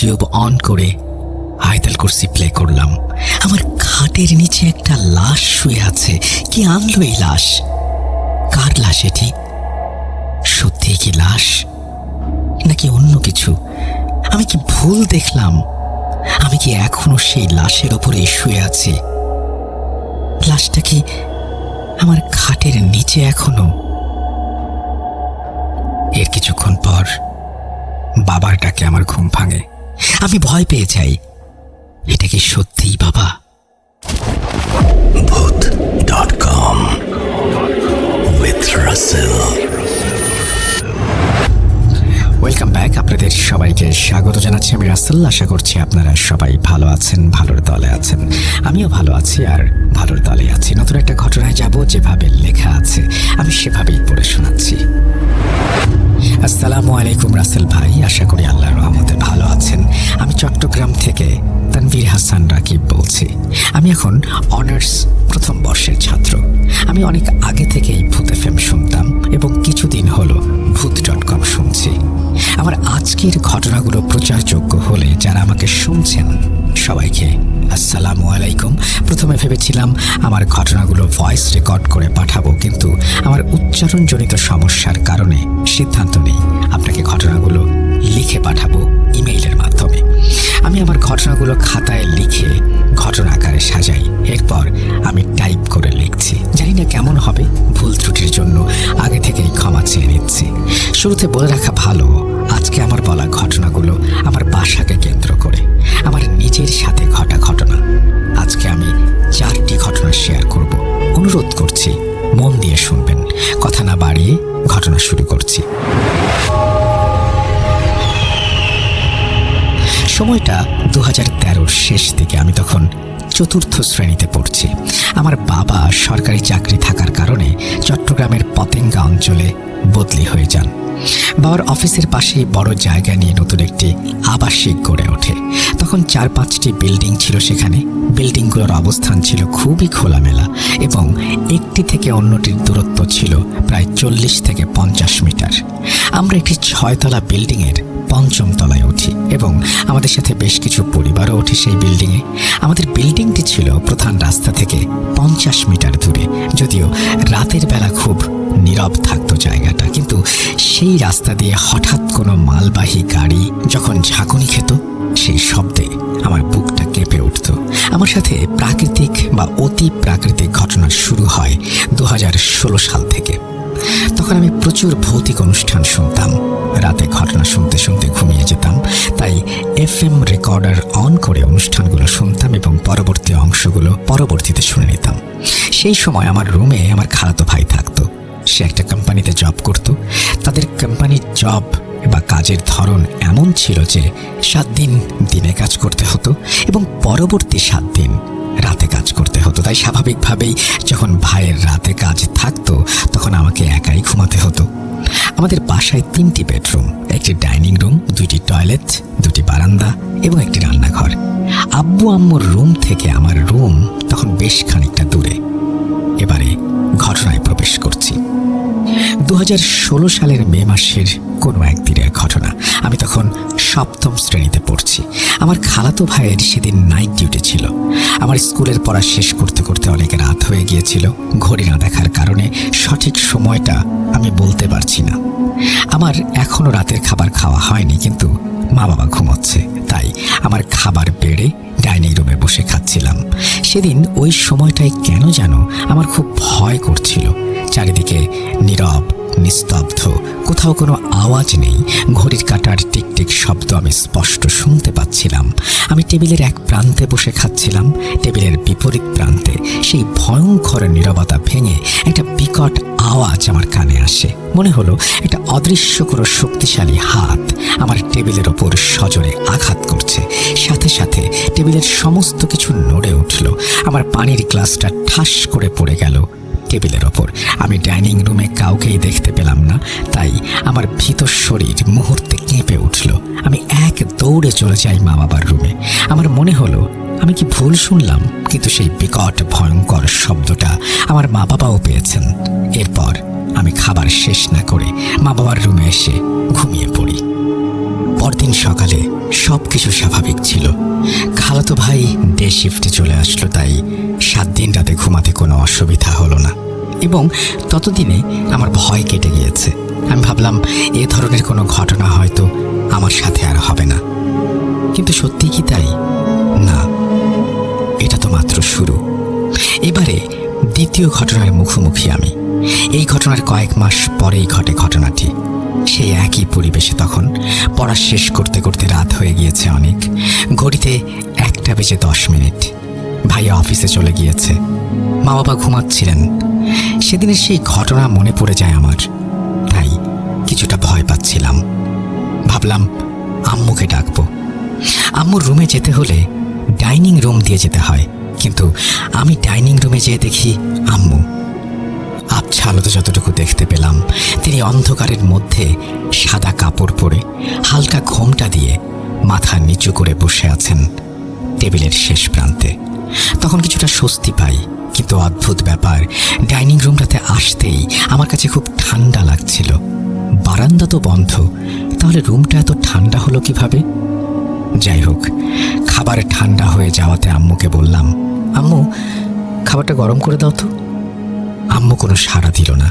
YouTube on করে আয়াতুল কুরসি play করলাম। আমার খাটের নিচে একটা লাশ শুয়ে আছে। কি আনলো এই লাশ? কার লাশ এটি? সত্যি কি লাশ নাকি অন্য কিছু? আমি কি ভুল দেখলাম? আমি কি এখনো সেই লাশের ওপরে শুয়ে আছি? লাশটা কি আমার খাটের নিচে এখনো? এর কিছুক্ষণ পর বাবার ডাকে আমার ঘুম ভাঙে। আমি ভয় পেয়ে যাই। এটা কি সত্যিই বাবা? Bhoot.com with Russell. Welcome back. আপনাদের সবাইকে স্বাগত জানাচ্ছি। আমি রাসেল। আশা করছি আপনারা সবাই ভালো আছেন, ভালোর দলে আছেন। আমিও ভালো আছি আর ভালোর দলে আছি। নতুন একটা ঘটনায় যাব, যেভাবে লেখা আছে আমি সেভাবেই পড়ে শোনাচ্ছি। আসসালামু আলাইকুম রাসেল ভাই, আশা করি আল্লাহর রহমতে ভালো আছেন। আমি চট্টগ্রাম থেকে তানভীর হাসান রাকিব বলছি। আমি এখন অনার্স প্রথম বর্ষের ছাত্র। আমি অনেক আগে থেকেই ভূত এফএম শুনতাম এবং কিছুদিন হলো Bhoot.com শুনছি। আমার আজকের ঘটনাগুলো প্রচারযোগ্য হলে যারা আমাকে শুনছেন সবাইকে আসসালামু আলাইকুম। প্রথমে ভেবেছিলাম আমার ঘটনাগুলো ভয়েস রেকর্ড করে পাঠাবো, কিন্তু আমার উচ্চারণজনিত সমস্যার কারণে সিদ্ধান্ত নেই আপনাকে ঘটনাগুলো লিখে পাঠাবো ইমেইলের মাধ্যমে। আমি আমার ঘটনাগুলো খাতায় লিখে ঘটনা আকারে সাজাই, এরপর আমি টাইপ করে লিখছি। জানি না কেমন হবে, ভুল ত্রুটির জন্য আগে থেকেই ক্ষমা চেয়ে নিচ্ছি। শুরুতে বলে রাখা ভালো, আজকে আমার বলা ঘটনাগুলো আমার বাসাকে কেন্দ্র করে, আমার নিজের সাথে ঘটা ঘটনা। আজকে আমি 4টি ঘটনা শেয়ার করব। অনুরোধ করছি মন দিয়ে শুনবেন। কথা না বাড়িয়ে ঘটনা শুরু করছি। সময়টা 2013-র শেষ দিকে। আমি তখন 4র্থ শ্রেণীতে পড়ছি। আমার বাবা সরকারি চাকরি থাকার কারণে চট্টগ্রামের পতেঙ্গা অঞ্চলে বদলি হয়ে যান। বাবার অফিসের পাশেই বড় জায়গা নিয়ে নতুন একটি আবাসিক গড়ে ওঠে। তখন 4-5টি বিল্ডিং ছিল সেখানে। বিল্ডিংগুলোর অবস্থান ছিল খুবই খোলামেলা এবং একটি থেকে অন্যটির দূরত্ব ছিল প্রায় 40 থেকে 50 মিটার। আমরা একটি 6তলা বিল্ডিংয়ের 5ম তলায় উঠি এবং আমাদের সাথে বেশ কিছু পরিবারও ওঠে সেই বিল্ডিংয়ে। আমাদের বিল্ডিংটি ছিল প্রধান রাস্তা থেকে 50 মিটার দূরে, যদিও রাতের বেলা খুব নীরব থাকতো জায়গাটা, কিন্তু সেই রাস্তা দিয়ে হঠাৎ কোনো মালবাহী গাড়ি যখন ঝাঁকুনি খেত সেই শব্দে আমার বুকটা কেঁপে উঠত। আমার সাথে প্রাকৃতিক বা অতি প্রাকৃতিক ঘটনা শুরু হয় 2016 সাল থেকে। তখন আমি প্রচুর ভৌতিক অনুষ্ঠান শুনতাম। রাতে ঘটনা শুনতে শুনতে ঘুমিয়ে যেতাম, তাই FM রেকর্ডার অন করে অনুষ্ঠানগুলো শুনতাম এবং পরবর্তী অংশগুলো পরবর্তীতে শুনে নিতাম। সেই সময় আমার রুমে আমার খালাতো ভাই থাকতো। সে একটা কোম্পানিতে জব করত। তাদের কোম্পানির জব বা কাজের ধরন এমন ছিল যে 7 দিন দিনে কাজ করতে হতো এবং পরবর্তী 7 দিন রাতে কাজ করতে হতো। তাই স্বাভাবিকভাবেই যখন ভাইয়ের রাতে কাজ থাকতো তখন আমাকে একাই ঘুমাতে হতো। আমাদের বাসায় 3টি বেডরুম, একটি ডাইনিং রুম, 2টি টয়লেট, 2টি বারান্দা এবং একটি রান্নাঘর। আব্বু আম্মুর রুম থেকে আমার রুম তখন বেশ খানিকটা দূরে। এবারে ঘটনায় প্রবেশ করছি। 2016 সালের মে মাসের কোনো একদিনের ঘটনা। আমি তখন 7ম শ্রেণীতে পড়ছি। আমার খালাতো ভাইয়ের সেদিন নাইট ডিউটি ছিল। আমার স্কুলের পড়া শেষ করতে করতে অনেক রাত হয়ে গিয়েছিল। ঘড়ি না দেখার কারণে সঠিক সময়টা আমি বলতে পারছি না। আমার এখনও রাতের খাবার খাওয়া হয়নি, কিন্তু মা বাবা ঘুমোচ্ছে, তাই আমার খাবার বেড়ে ডাইনিং রুমে বসে খাচ্ছিলাম। সেদিন ওই সময়টায় কেন যেন আমার খুব ভয় করছিল। চারিদিকে নীরব, নিস্তব্ধ, কোথাও কোনো আওয়াজ নেই। ঘড়ির কাঁটার টিকটিক শব্দ আমি স্পষ্ট শুনতে পাচ্ছিলাম। আমি টেবিলের এক প্রান্তে বসে খাচ্ছিলাম। টেবিলের বিপরীত প্রান্তে সেই ভয়ঙ্কর নীরবতা ভেঙে একটা বিকট আওয়াজ আমার কানে আসে। মনে হলো একটা অদৃশ্য কোনো শক্তিশালী হাত আমার টেবিলের ওপর সজোরে আঘাত করছে। সাথে সাথে টেবিলের সমস্ত কিছু নড়ে উঠল। আমার পানির গ্লাসটা ঠাস করে পড়ে গেল টেবিলের ওপর। আমি ডাইনিং রুমে কাউকেই দেখতে পেলাম না, তাই আমার ভীত শরীর মুহূর্তে কেঁপে উঠল। আমি এক দৌড়ে চলে যাই মা বাবার রুমে। আমার মনে হলো আমি কি ভুল শুনলাম, কিন্তু সেই বিকট ভয়ঙ্কর শব্দটা আমার মা বাবাও পেয়েছেন। এরপর আমি খাবার শেষ না করে মা বাবার রুমে এসে ঘুমিয়ে পড়ি। পরদিন সকালে সব কিছু স্বাভাবিক ছিল। খালাতো ভাই ডে শিফটে চলে আসলো, তাই 7 দিন রাতে ঘুমাতে কোনো অসুবিধা হলো না এবং ততদিনে আমার ভয় কেটে গিয়েছে। আমি ভাবলাম এ ধরনের কোনো ঘটনা হয়তো আমার সাথে আর হবে না। কিন্তু সত্যি কি তাই? না, এটা তো মাত্র শুরু। এবারে দ্বিতীয় ঘটনার মুখোমুখি আমি। এই ঘটনার কয়েক মাস পরেই ঘটে ঘটনাটি। সেই একই পরিবেশে তখন পড়া শেষ করতে করতে রাত হয়ে গিয়েছে অনেক। ঘড়িতে 1:10 ভাইয়া অফিসে চলে গিয়েছে, মা বাবা ঘুমাচ্ছিলেন। সেদিনের সেই ঘটনা মনে পড়ে যায় আমার, তাই কিছুটা ভয় পাচ্ছিলাম। ভাবলাম আম্মুকে ডাকবো। আম্মুর রুমে যেতে হলে ডাইনিং রুম দিয়ে যেতে হয়, কিন্তু আমি ডাইনিং রুমে যেয়ে দেখি আম্মু। আবছা আলোতে যতটুকু দেখতে পেলাম, তিনি অন্ধকারের মধ্যে সাদা কাপড় পরে হালকা ঘোমটা দিয়ে মাথা নিচু করে বসে আছেন টেবিলের শেষ প্রান্তে। তখন কিছুটা স্বস্তি পাই, কিন্তু অদ্ভুত ব্যাপার, ডাইনিং রুমটাতে আসতেই আমার কাছে খুব ঠান্ডা লাগছিল। বারান্দা তো বন্ধ, তাহলে রুমটা এত ঠান্ডা হলো কিভাবে? যাই হোক, খাবার ঠান্ডা হয়ে যাওয়াতে আম্মুকে বললাম, আম্মু খাবারটা গরম করে দাও তো। আম্মু কোনো সাড়া দিল না।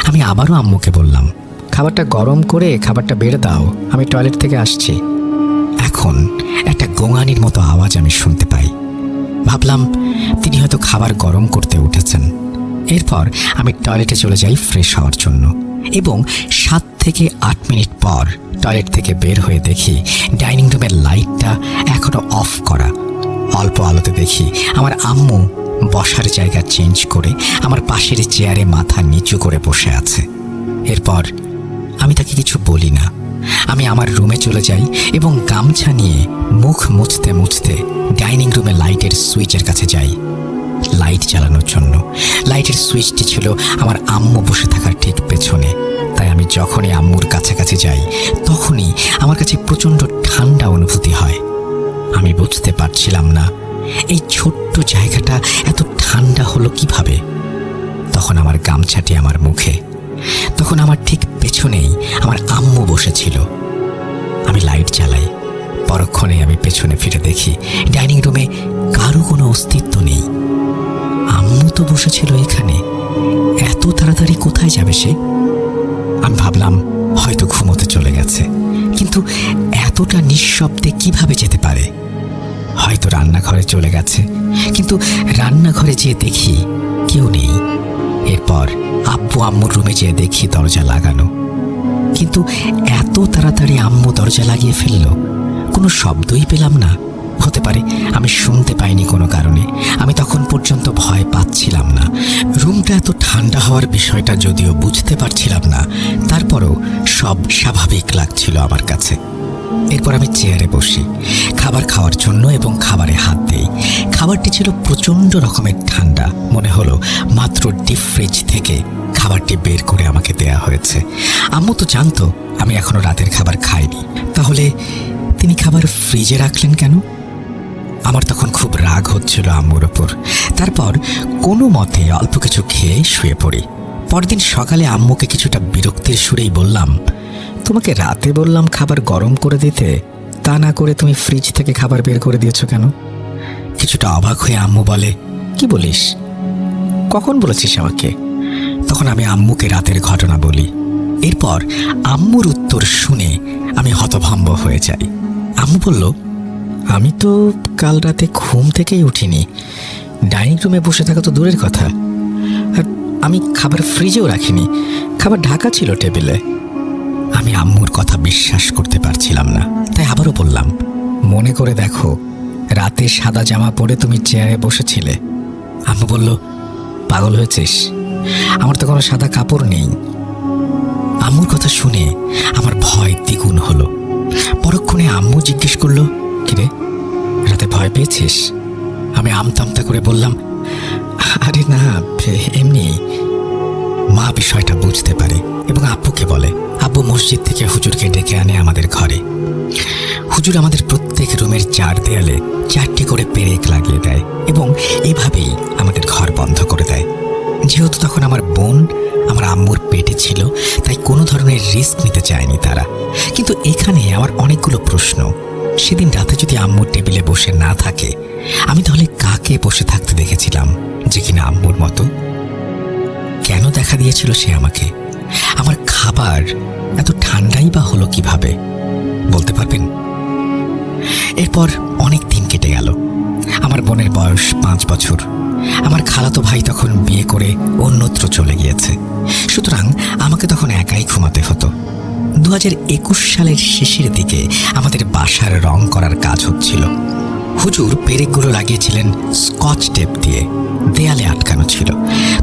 আমি আবারও আম্মুকে বললাম, খাবারটা গরম করে খাবারটা বেড়ে দাও, আমি টয়লেট থেকে আসছি। এখন একটা গোঙানির মতো আওয়াজ আমি শুনতে পাই। ভাবলাম তিনি হয়তো খাবার গরম করতে উঠেছেন। এরপর আমি টয়লেটে চলে যাই ফ্রেশ হওয়ার জন্য এবং 7 থেকে 8 মিনিট পর টয়লেট থেকে বের হয়ে দেখি ডাইনিং রুমের লাইটটা এখনো অফ করা। অল্প আলোতে দেখি আমার আম্মু বসার জায়গা চেঞ্জ করে আমার পাশের চেয়ারে মাথা নিচু করে বসে আছে। এরপর আমি তাকে কিছু বলি না। আমি আমার রুমে চলে যাই এবং গামছা নিয়ে মুখ মুছতে মুছতে ডাইনিং রুমে লাইটের সুইচের কাছে যাই লাইট জ্বালানোর জন্য। লাইটের সুইচটি ছিল আমার আম্মু বসে থাকার ঠিক পেছনে, তাই আমি যখনই আম্মুর কাছাকাছি যাই তখনই আমার কাছে প্রচণ্ড ঠান্ডা অনুভূতি হয়। আমি বুঝতে পারছিলাম না এই ছোট্ট জায়গাটা এত ঠান্ডা হলো কিভাবে। তখন আমার গামছাটি আমার মুখে, তখন আমার ঠিক পেছনেই আমার আম্মু বসেছিল। আমি লাইট জ্বালাই। পরক্ষণে আমি পেছনে ফিরে দেখি ডাইনিং রুমে কারো কোনো অস্তিত্ব নেই। আম্মু তো বসেছিল এখানে, এত তাড়াতাড়ি কোথায় যাবে সে? আমি ভাবলাম হয়তো ঘুমোতে চলে গেছে, কিন্তু এতটা নিঃশব্দে কিভাবে যেতে পারে? হয়তো রান্নাঘরে চলে গেছে, কিন্তু রান্নাঘরে যেয়ে দেখি কেউ নেই। এরপর আব্বু আম্মুর রুমে যেয়ে দেখি দরজা লাগানো, কিন্তু এত তাড়াতাড়ি আম্মু দরজা লাগিয়ে ফেলল, কোনো শব্দই পেলাম না। হতে পারে আমি শুনতে পাইনি কোনো কারণে। আমি তখন পর্যন্ত ভয় পাচ্ছিলাম না। রুমটা এত ঠান্ডা হওয়ার বিষয়টা যদিও বুঝতে পারছিলাম না, তারপরও সব স্বাভাবিক লাগছিল আমার কাছে। এরপর আমি চেয়ারে বসি খাবার খাওয়ার জন্য এবং খাবারে হাত দিই। খাবারটি ছিল প্রচণ্ড রকমের ঠান্ডা, মনে হলো মাত্র ডিপ ফ্রিজ থেকে খাবারটি বের করে আমাকে দেয়া হয়েছে। আম্মু তো জানতো আমি এখনো রাতের খাবার খাইনি, তাহলে তিনি খাবার ফ্রিজে রাখলেন কেন? আমার তখন খুব রাগ হচ্ছিল আম্মুর ওপর। তারপর কোনো মতে অল্প কিছু খেয়ে শুয়ে পড়ি। পরদিন সকালে আম্মুকে কিছুটা বিরক্তির সুরেই বললাম, তোমাকে রাতে বললাম খাবার গরম করে দিতে, তা না করে তুমি ফ্রিজ থেকে খাবার বের করে দিয়েছো কেন? কিছুটা অবাক হয়ে আম্মু বলে, কি বলিস? কখন বলেছিস আমাকে? তখন আমি আম্মুকে রাতের ঘটনা বলি। এরপর আম্মুর উত্তর শুনে আমি হতভম্ব হয়ে যাই। আম্মু বলল, আমি তো কাল রাতে ঘুম থেকেই উঠিনি, ডাইনিং রুমে বসে থাকা তো দূরের কথা, আর আমি খাবার ফ্রিজেও রাখিনি, খাবার ঢাকা ছিল টেবিলে। আমি আম্মুর কথা বিশ্বাস করতে পারছিলাম না, তাই আবারও বললাম, মনে করে দেখো রাতে সাদা জামা পরে তুমি চেয়ারে বসেছিলে। আম্মু বলল, পাগল হয়েছিস? আমার তো কোনো সাদা কাপড় নেই। আম্মুর কথা শুনে আমার ভয় দ্বিগুণ হলো। পরক্ষণে আম্মু জিজ্ঞেস করলো, কিরে রাতে ভয় পেয়েছিস? আমি আমতামতা করে বললাম, আরে না, এমনি। মা বিষয়টা বুঝতে পারে এবং আব্বুকে বলে। আব্বু মসজিদ থেকে হুজুরকে ডেকে আনে আমাদের ঘরে। হুজুর আমাদের প্রত্যেক রুমের 4 দেয়ালে 4টি করে পেরেক লাগিয়ে দেয় এবং এভাবেই আমাদের ঘর বন্ধ করে দেয়। যেহেতু তখন আমার বোন আমার আম্মুর পেটে ছিল, তাই কোনো ধরনের রিস্ক নিতে চায়নি তারা। কিন্তু এখানে আমার অনেকগুলো প্রশ্ন। সেদিন রাতে যদি আম্মুর টেবিলে বসে না থাকে, আমি তাহলে কাকে বসে থাকতে দেখেছিলাম যে কিনা আম্মুর মতো? কেন দেখা দিয়েছিল সে আমাকে? আমার খাবার এত ঠান্ডাই বা হলো কিভাবে, বলতে পারবেন? এরপর অনেক দিন কেটে গেল। আমার বোনের বয়স 5 বছর। আমার খালাতো ভাই তখন বিয়ে করে অন্যত্র চলে গিয়েছে, সুতরাং আমাকে তখন একাই ঘুমাতে হতো। 2021 সালের শেষের দিকে আমাদের বাসার রং করার কাজ হচ্ছিল। হুজুর পেরেকগুলো লাগিয়েছিলেন স্কচ টেপ দিয়ে, দেয়ালে আটকানো ছিল।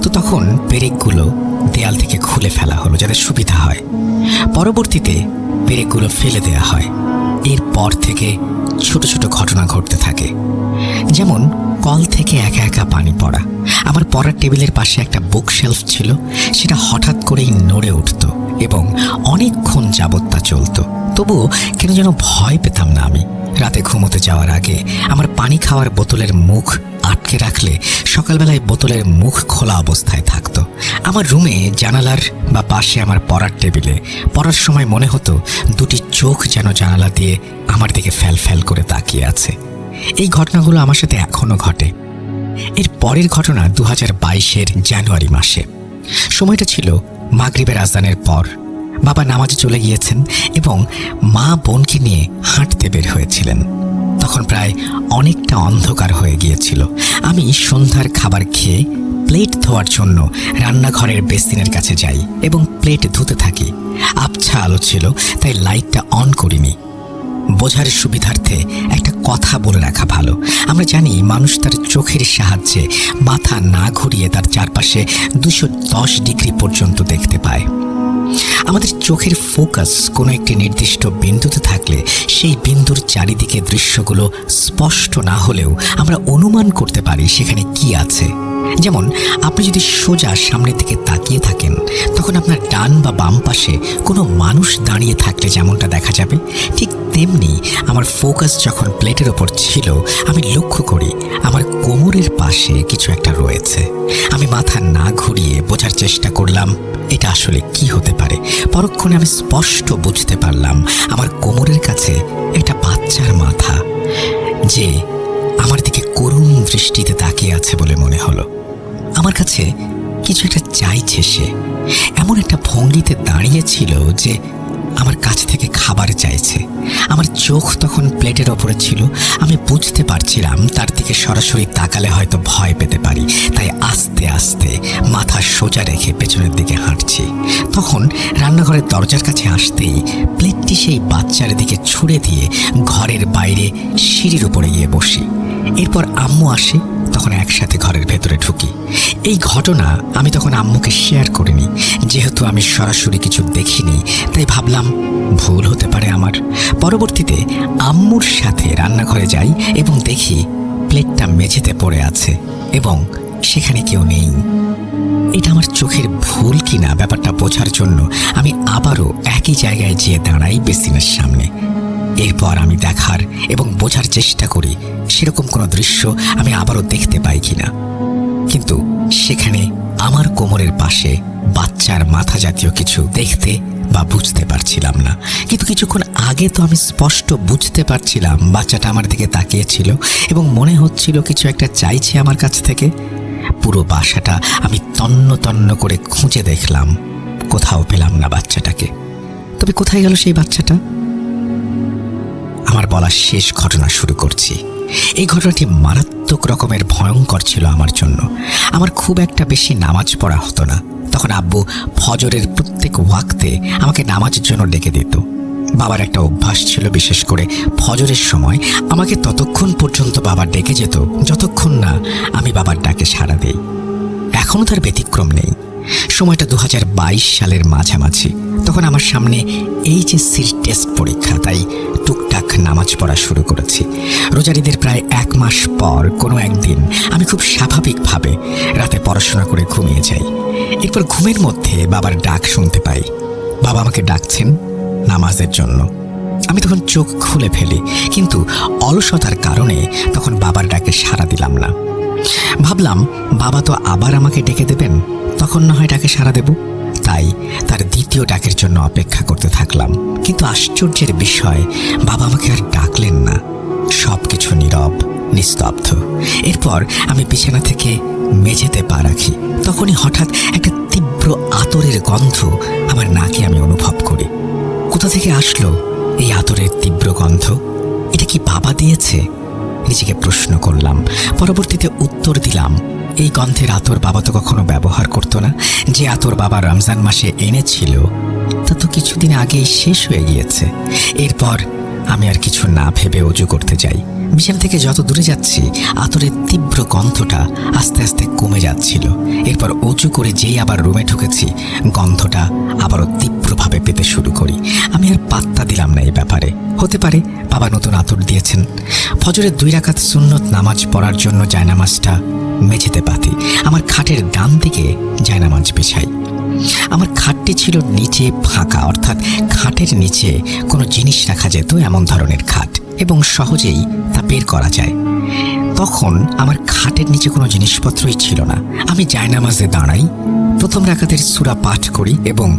তো তখন পেরেকগুলো দেয়াল থেকে খুলে ফেলা হলো যাতে সুবিধা হয়। পরবর্তীতে পেরেকগুলো ফেলে দেয়া হয়। এরপর থেকে ছোট ছোট ঘটনা ঘটতে থাকে, যেমন কল থেকে একা একা পানি পড়া। আমার পড়ার টেবিলের পাশে একটা বুক শেলফ ছিল, সেটা হঠাৎ করেই নড়ে উঠত এবং অনেকক্ষণ যাবৎ তা চলত। তবুও কেন যেন ভয় পেতাম না আমি। রাতে ঘুমোতে যাওয়ার আগে আমার পানি খাওয়ার বোতলের মুখ আটকে রাখলে সকালবেলায় বোতলের মুখ খোলা অবস্থায় থাকতো। আমার রুমে জানালার বা পাশে আমার পড়ার টেবিলে পড়ার সময় মনে হতো দুটি চোখ যেন জানালা দিয়ে আমার দিকে ফ্যাল ফ্যাল করে তাকিয়ে আছে। এই ঘটনাগুলো আমার সাথে এখনো ঘটে। এর পরের ঘটনা 2022-এর জানুয়ারি মাসে। সময়টা ছিল মাগরিবের আজানের পর। বাবা নামাজে চলে গিয়েছেন এবং মা বোনকে নিয়ে হাঁটতে বের হয়েছিলেন। তখন প্রায় অনেকটা অন্ধকার হয়ে গিয়েছিল। আমি সন্ধ্যার খাবার খেয়ে প্লেট ধোয়ার জন্য রান্নাঘরের বেসিনের কাছে যাই এবং প্লেট ধুতে থাকি। আবছা আলো ছিল, তাই লাইটটা অন করিনি। বোঝার সুবিধার্থে একটা কথা বলে রাখা ভালো। আমরা জানি মানুষ তার চোখের সাহায্যে মাথা না ঘুরিয়ে তার চারপাশে 210 ডিগ্রি পর্যন্ত দেখতে পায়। আমাদের চোখের ফোকাস কোনো একটি নির্দিষ্ট বিন্দুতে থাকলে সেই বিন্দুর চারিদিকে দৃশ্যগুলো স্পষ্ট না হলেও আমরা অনুমান করতে পারি সেখানে কি আছে। যেমন আপনি যদি সোজা সামনের দিকে তাকিয়ে থাকেন, তখন আপনার ডান বা বাম পাশে কোনো মানুষ দাঁড়িয়ে থাকলে যেমনটা দেখা যাবে, ঠিক তেমনি আমার ফোকাস যখন প্লেটের ওপর ছিল, আমি লক্ষ্য করি আমার কোমরের পাশে কিছু একটা রয়েছে। আমি মাথা না ঘুরিয়ে বোঝার চেষ্টা করলাম এটা আসলে কি হতে পারে। পরক্ষণে আমি স্পষ্ট বুঝতে পারলাম আমার কোমরের কাছে একটা বাচ্চার মাথা, যে আমার দিকে করুণ দৃষ্টিতে তাকিয়ে আছে বলে মনে হলো। আমার কাছে কিছু একটা চাইছে সে। এমন একটা ভঙ্গিতে দাঁড়িয়েছিল যে আমার কাছ থেকে খাবার চাইছে। আমার চোখ তখন প্লেটের ওপরে ছিল। আমি বুঝতে পারছিলাম তার দিকে সরাসরি তাকালে হয়তো ভয় পেতে পারি, তাই আস্তে আস্তে মাথা সোজা রেখে পেছনের দিকে হাঁটছি। তখন রান্নাঘরের দরজার কাছে আসতেই প্লেটটি সেই বাচ্চার দিকে ছুঁড়ে দিয়ে ঘরের বাইরে সিঁড়ির উপরে গিয়ে বসি। এরপর আম্মু আসে, তখন একসাথে ঘরের ভেতরে ঢুকি। এই ঘটনা আমি তখন আম্মুকে শেয়ার করিনি, যেহেতু আমি সরাসরি কিছু দেখিনি, তাই ভাবলাম ভুল হতে পারে আমার। পরবর্তীতে আম্মুর সাথে রান্নাঘরে যাই এবং দেখি প্লেটটা মেঝেতে পড়ে আছে এবং সেখানে কেউ নেই। এটা আমার চোখের ভুল কিনা ব্যাপারটা বোঝার জন্য আমি আবারও একই জায়গায় যেয়ে দাঁড়াই বেসিনের সামনে। এরপর আমি দেখার এবং বোঝার চেষ্টা করি সেরকম কোনো দৃশ্য আমি আবারও দেখতে পাই কিনা, কিন্তু সেখানে আমার কোমরের পাশে বাচ্চার মাথা জাতীয় কিছু দেখতে বা বুঝতে পারছিলাম না। কিন্তু কিছুক্ষণ আগে তো আমি স্পষ্ট বুঝতে পারছিলাম বাচ্চাটা আমার দিকে তাকিয়েছিল এবং মনে হচ্ছিল কিছু একটা চাইছে আমার কাছ থেকে। পুরো বাসাটা আমি তন্ন তন্ন করে খুঁজে দেখলাম, কোথাও পেলাম না বাচ্চাটাকে। তবে কোথায় গেল সেই বাচ্চাটা? আমার বলা শেষ ঘটনা শুরু করছি। এই ঘটনাটি মারাত্মক রকমের ভয়ঙ্কর ছিল আমার জন্য। আমার খুব একটা বেশি নামাজ পড়া হতো না। তখন আব্বু ফজরের প্রত্যেক ওয়াক্তে আমাকে নামাজের জন্য ডেকে দিত। বাবার একটা অভ্যাস ছিল, বিশেষ করে ফজরের সময় আমাকে ততক্ষণ পর্যন্ত বাবা ডেকে যেত যতক্ষণ না আমি বাবার ডাকে সাড়া দেই। এখনও তার ব্যতিক্রম নেই। সময়টা 2022 সালের মাঝামাঝি। তখন আমার সামনে এইচএসসির টেস্ট পরীক্ষা, তাই টুকটাক নামাজ পড়া শুরু করেছি। রোজারিদের প্রায় 1 মাস পর কোনো একদিন আমি খুব স্বাভাবিকভাবে রাতে পড়াশোনা করে ঘুমিয়ে যাই। এরপর ঘুমের মধ্যে বাবার ডাক শুনতে পাই। বাবা আমাকে ডাকছেন নামাজের জন্য। আমি তখন চোখ খুলে ফেলি, কিন্তু অলসতার কারণে তখন বাবার ডাকে সাড়া দিলাম না। ভাবলাম বাবা তো আবার আমাকে ডেকে দেবেন, তখন না হয় ডাকে সাড়া দেব। তাই তার দ্বিতীয় দ্বিতীয় ডাকের জন্য অপেক্ষা করতে থাকলাম, কিন্তু আশ্চর্যের বিষয় বাবা আমাকে আর ডাকলেন না। সবকিছু নীরব, নিস্তব্ধ। এরপর আমি বিছানা থেকে মেঝেতে পা রাখি। তখনই হঠাৎ একটা তীব্র আতরের গন্ধ আমার নাকে আমি অনুভব করি। কোথা থেকে আসলো এই আতরের তীব্র গন্ধ? এটা কি বাবা দিয়েছে? নিজেকে প্রশ্ন করলাম। পরবর্তীতে উত্তর দিলাম, এই গন্ধের আতর বাবা তো কখনো ব্যবহার করতো না। যে আতর বাবা রমজান মাসে এনেছিল তা তো কিছুদিন আগেই শেষ হয়ে গিয়েছে। এরপর আমি আর কিছু না ভেবে অজু করতে যাই। বিছানা থেকে যত দূরে যাচ্ছি আতরের তীব্র গন্ধটা আস্তে আস্তে কমে যাচ্ছিল। এরপর অজু করে যেই আবার রুমে ঢুকেছি, গন্ধটা আবারও তীব্রভাবে পেতে শুরু করি। আমি আর পাত্তা দিলাম না এই ব্যাপারে। হতে পারে বাবা নতুন আতর দিয়েছেন। ফজরের 2 রাকাত সুন্নত নামাজ পড়ার জন্য জায়নামাজটা মেঝেতে পাতি। আমার খাটের ডান দিকে জায়নামাজ বিছাই। আমার খাটটি ছিল নিচে ফাঁকা, অর্থাৎ খাটের নিচে কোনো জিনিস রাখা যেত এমন ধরনের খাট, এবং সহজেই তা বের করা যায়। তখন আমার খাটের নিচে কোনো জিনিসপত্রই ছিল না। আমি জায়নামাজে দাঁড়াই, 1ম রাকাতের সূরা পাঠ করি এবং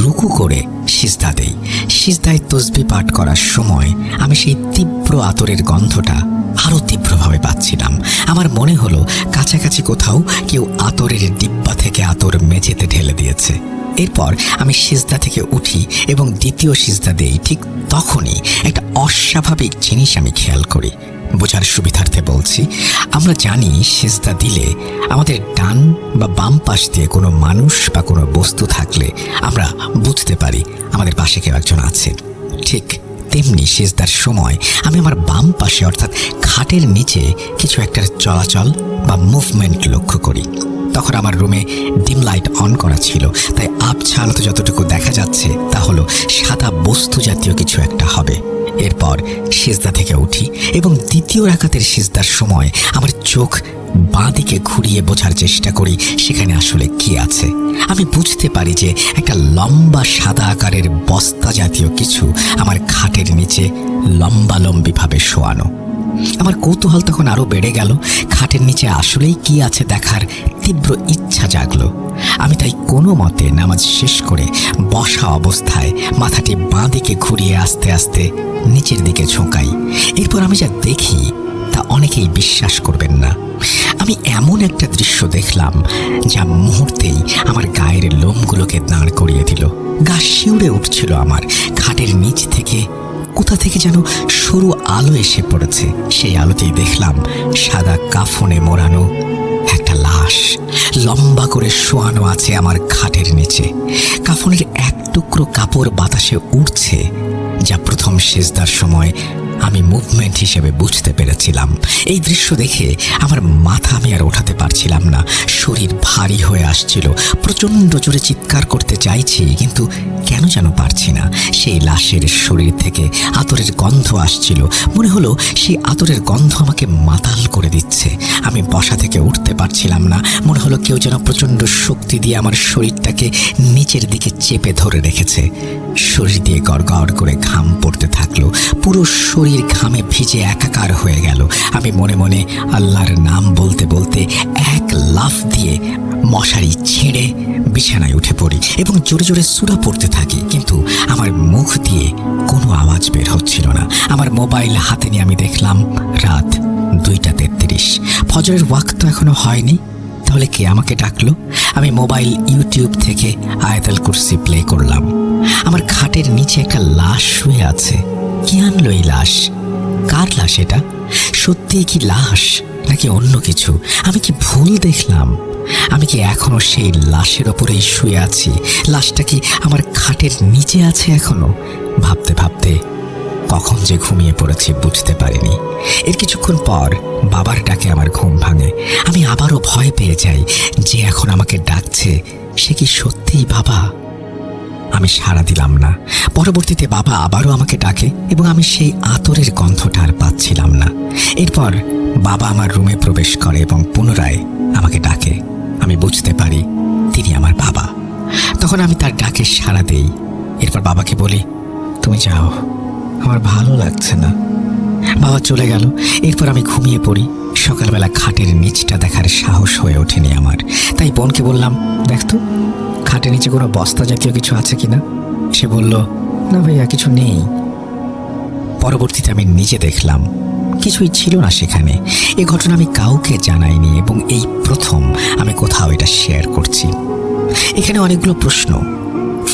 রুকু করে সিজদা দেই। সিজদায় তাসবিহ পাঠ করার সময় আমি সেই তীব্র আতরের গন্ধটা আরও তীব্রভাবে পাচ্ছিলাম। আমার মনে হলো কাছাকাছি কোথাও কেউ আতরের ডিব্বা থেকে আতর মেঝেতে ঢেলে দিয়েছে। এরপর আমি সিজদা থেকে উঠি এবং দ্বিতীয় সিজদা দেই। ঠিক তখনই একটা অস্বাভাবিক জিনিস আমি খেয়াল করি। বোঝার সুবিধার্থে বলছি, আমরা জানি সিজদা দিলে আমাদের ডান বা বাম পাশ দিয়ে কোনো মানুষ বা কোনো বস্তু থাকলে আমরা বুঝতে পারি আমাদের পাশে কেউ একজন আছে। ঠিক তেমনি সিজদার সময় আমি আমার বাম পাশে অর্থাৎ খাটের নিচে কিছু একটার চলাচল বা মুভমেন্ট লক্ষ্য করি। তখন আমার রুমে ডিম লাইট অন করা ছিল, তাই আবছা আলোতে যতটুকু দেখা যাচ্ছে তা হলো সাদা বস্তু জাতীয় কিছু একটা হবে। এরপর সিজদা থেকে উঠি এবং দ্বিতীয় রাকাতের সিজদার সময় আমার চোখ বাঁ দিকে ঘুরিয়ে বোঝার চেষ্টা করি সেখানে আসলে কি আছে। আমি বুঝতে পারি যে একটা লম্বা সাদা আকারের বস্তা জাতীয় কিছু আমার খাটের নিচে লম্বালম্বিভাবে শোয়ানো। আমার কৌতূহল তখন আরও বেড়ে গেল। খাটের নিচে আসলেই কি আছে দেখার তীব্র ইচ্ছা জাগলো। আমি তাই কোনো মতে নামাজ শেষ করে বসা অবস্থায় মাথাটি বাঁ দিকে ঘুরিয়ে আস্তে আস্তে নিচের দিকে ঝোঁকাই। এরপর আমি যা দেখি তা অনেকেই বিশ্বাস করবেন না। আমি এমন একটা দৃশ্য দেখলাম যা মুহূর্তেই আমার গায়ের লোমগুলোকে দাঁড় করিয়ে দিল। গা শিউরে উঠছিল আমার। খাটের নিচ থেকে কোথা থেকে যেন সরু আলো এসে পড়েছে। সেই আলোতেই দেখলাম সাদা কাফনে মোড়ানো একটা লাশ লম্বা করে শোয়ানো আছে আমার খাটের নিচে। কাফনের এক টুকরো কাপড় বাতাসে উড়ছে, যা প্রথম সিজদার সময় আমি মুভমেন্ট হিসেবে বুঝতে পেরেছিলাম। এই দৃশ্য দেখে আমার মাথা আমি আর ওঠাতে পারছিলাম না। শরীর ভারী হয়ে আসছিল। প্রচণ্ড জোরে চিৎকার করতে চাইছি, কিন্তু কেন যেন পারছি না। সেই লাশের শরীর থেকে আতরের গন্ধ আসছিল। মনে হলো সেই আতরের গন্ধ আমাকে মাতাল করে দিচ্ছে। আমি বসা থেকে উঠতে পারছিলাম না। মনে হলো কেউ যেন প্রচণ্ড শক্তি দিয়ে আমার শরীরটাকে নিচের দিকে চেপে ধরে রেখেছে। শরীর দিয়ে গড়গড় করে ঘাম পড়তে থাকলো। পুরো শরীর ঘামে ভিজে একাকার হয়ে গেল। আমি মনে মনে আল্লাহর নাম বলতে বলতে এক লাফ দিয়ে মশারি ছেড়ে বিছানায় উঠে পড়ি এবং জোরে জোরে সূরা পড়তে থাকি, কিন্তু আমার মুখ দিয়ে কোনো আওয়াজ বের হচ্ছিল না। আমার মোবাইল হাতে নিয়ে আমি দেখলাম রাত 2:33। ফজরের ওয়াক্ত এখনো হয়নি। তাহলে কে আমাকে ডাকলো? আমি মোবাইল ইউটিউব থেকে আয়াতুল কুরসি প্লে করলাম। আমার খাটের নিচে একটা লাশ শুয়ে আছে। কি আনলো এই লাশ? কার লাশ এটা? সত্যিই কি লাশ নাকি অন্য কিছু? আমি কি ভুল দেখলাম? আমি কি এখনো সেই লাশের ওপরেই শুয়ে আছি? লাশটা কি আমার খাটের নিচে আছে এখনো? ভাবতে ভাবতে কখন যে ঘুমিয়ে পড়েছি বুঝতে পারিনি। এর কিছুক্ষণ পর বাবার ডাকে আমার ঘুম ভাঙে। আমি আবারও ভয় পেয়ে যাই যে এখন আমাকে ডাকছে সে কি সত্যিই বাবা? আমি সাড়া দিলাম না। পরবর্তীতে বাবা আবারও আমাকে ডাকে এবং আমি সেই আতরের গন্ধটা আর পাচ্ছিলাম না। এরপর বাবা আমার রুমে প্রবেশ করে এবং পুনরায় আমাকে ডাকে। আমি বুঝতে পারি তিনি আমার বাবা। তখন আমি তার ডাকে সাড়া দেই। এরপর বাবাকে বলি, তুমি যাও, আমার ভালো লাগছে না। বাবা চলে গেল। এরপর আমি ঘুমিয়ে পড়ি। সকালবেলা খাটের নিচটা দেখার সাহস হয়ে ওঠেনি আমার। তাই বোনকে বললাম, দেখ তো খাটের নিচে কোনো বস্তা জাতীয় কিছু আছে কিনা। সে বলল, না ভাইয়া, কিছু নেই। পরবর্তীতে আমি নিজে দেখলাম কিছুই ছিল না সেখানে। এ ঘটনা আমি কাউকে জানাইনি এবং এই প্রথম আমি কোথাও এটা শেয়ার করছি। এখানে অনেকগুলো প্রশ্ন।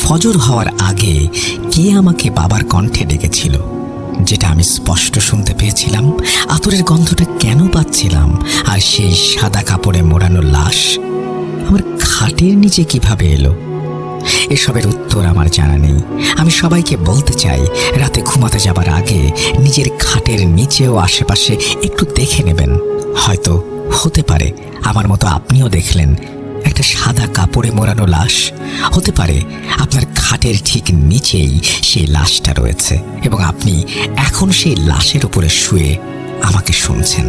ফজর হওয়ার আগে কে আমাকে বাবার কণ্ঠে ডেকেছিল, যেটা আমি স্পষ্ট শুনতে পেয়েছিলাম? আতরের গন্ধটা কেন পাচ্ছিলাম? আর সেই সাদা কাপড়ে মোড়ানো লাশ আমার খাটের নিচে কিভাবে এলো? এসবের উত্তর আমার জানা নেই। আমি সবাইকে বলতে চাই, রাতে ঘুমাতে যাবার আগে নিজের খাটের নিচে ও আশেপাশে একটু দেখে নেবেন। হয়তো হতে পারে আমার মতো আপনিও দেখলেন একটা সাদা কাপড়ে মোড়ানো লাশ। হতে পারে আপনার খাটের ঠিক নিচেই সেই লাশটা রয়েছে এবং আপনি এখন সেই লাশের উপরে শুয়ে আমাকে শুনছেন।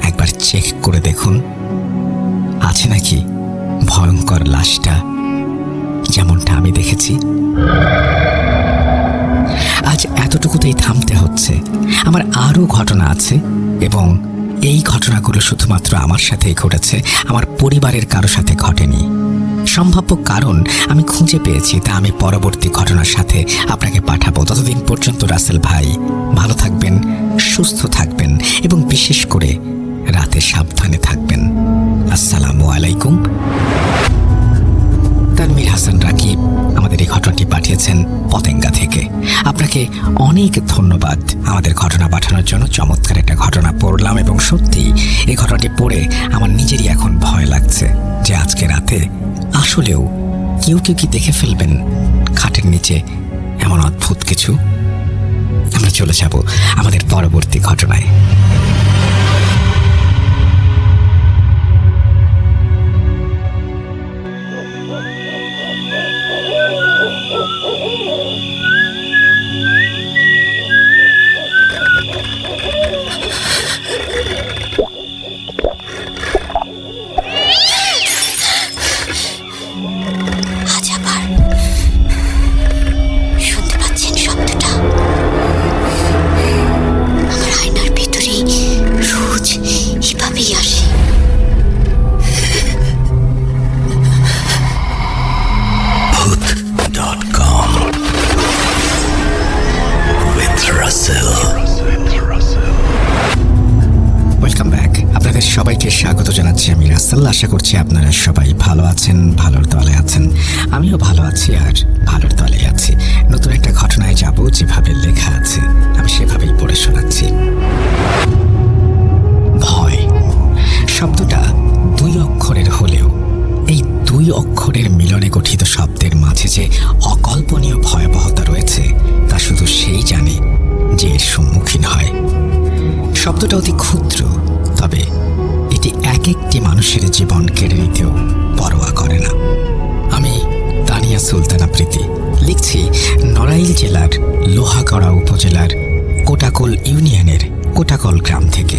একবার চেক করে দেখুন, আছে নাকি ভয়ঙ্কর লাশটা যেমনটা আমি দেখেছি। আজ এতটুকুতেই থামতে হচ্ছে। আমার আরও ঘটনা আছে এবং এই ঘটনাগুলো শুধুমাত্র আমার সাথেই ঘটেছে, আমার পরিবারের কারো সাথে ঘটেনি। সম্ভাব্য কারণ আমি খুঁজে পেয়েছি, তা আমি পরবর্তী ঘটনার সাথে আপনাকে পাঠাবো। ততদিন পর্যন্ত রাসেল ভাই ভালো থাকবেন, সুস্থ থাকবেন এবং বিশেষ করে রাতে সাবধানে থাকবেন। আসসালামু আলাইকুম। তানভীর হাসান রাকিব আমাদের এই ঘটনাটি পাঠিয়েছেন পতেঙ্গা থেকে। আপনাকে অনেক ধন্যবাদ আমাদের ঘটনা পাঠানোর জন্য। চমৎকার একটা ঘটনা পড়লাম এবং সত্যি এই ঘটনাটি পড়ে আমার নিজেরই এখন ভয় লাগছে যে আজকে রাতে আসলেও কেউ কেউ কি দেখে ফেলবেন খাটের নিচে এমন অদ্ভুত কিছু। আমরা চলে যাব আমাদের পরবর্তী ঘটনায়। সবাইকে স্বাগত জানাচ্ছি আমি রাসেল। আশা করছি আপনারা সবাই ভালো আছেন, ভালোর দলে আছেন। আমিও ভালো আছি আর ভালোর দলে আছি। নতুন একটা ঘটনায় যাব, যেভাবে লেখা আছে আমি সেভাবেই পড়ে শোনাচ্ছি। ভয় শব্দটা 2 অক্ষরের হলেও এই 2 অক্ষরের মিলনে গঠিত শব্দের মাঝে যে অকল্পনীয় ভয়াবহতা রয়েছে তা শুধু সেই জানে যে এর সম্মুখীন হয়। শব্দটা অতি ক্ষুদ্র, তবে এটি এক একটি মানুষের জীবন কেড়ে নিতেও পরোয়া করে না। আমি তানিয়া সুলতানা প্রীতি লিখছি নড়াইল জেলার লোহাগড়া উপজেলার কোটাকল ইউনিয়নের কোটাকল গ্রাম থেকে।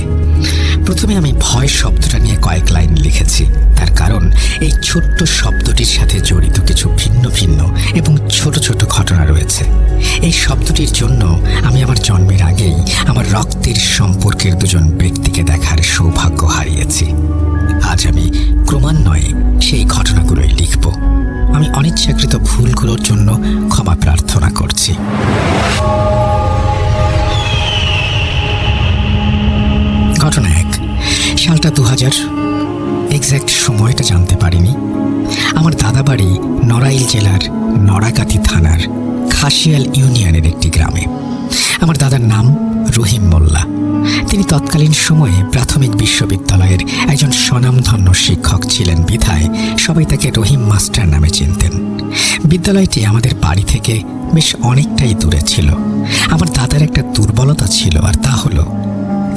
প্রথমে আমি ভয় শব্দটা নিয়ে কয়েক লাইন লিখেছি, তার কারণ এই ছোট্ট শব্দটির সাথে জড়িত কিছু ভিন্ন ভিন্ন এবং ছোট ছোট ঘটনা রয়েছে। এই শব্দটির জন্য আমি আমার জন্মের আগেই আমার রক্তের সম্পর্কের 2জন ব্যক্তিকে দেখার সৌভাগ্য হারিয়েছি। আজ আমি ক্রমান্বয়ে সেই ঘটনাগুলোই লিখব। আমি অনিচ্ছাকৃত ভুলগুলোর জন্য ক্ষমা প্রার্থনা করছি। ঘটনা 1। সালটা 2000, এক্স্যাক্ট সময়টা জানতে পারিনি। আমার দাদা বাড়ি নড়াইল জেলার নড়াকাতি থানার খাসিয়াল ইউনিয়নের একটি গ্রামে। আমার দাদার নাম রহিম মোল্লা। তিনি তৎকালীন সময়ে প্রাথমিক বিশ্ববিদ্যালয়ের একজন স্বনামধন্য শিক্ষক ছিলেন বিধায় সবাই তাকে রহিম মাস্টার নামে চিনতেন। বিদ্যালয়টি আমাদের বাড়ি থেকে বেশ অনেকটাই দূরে ছিল। আমার দাদার একটা দুর্বলতা ছিল, আর তা হলো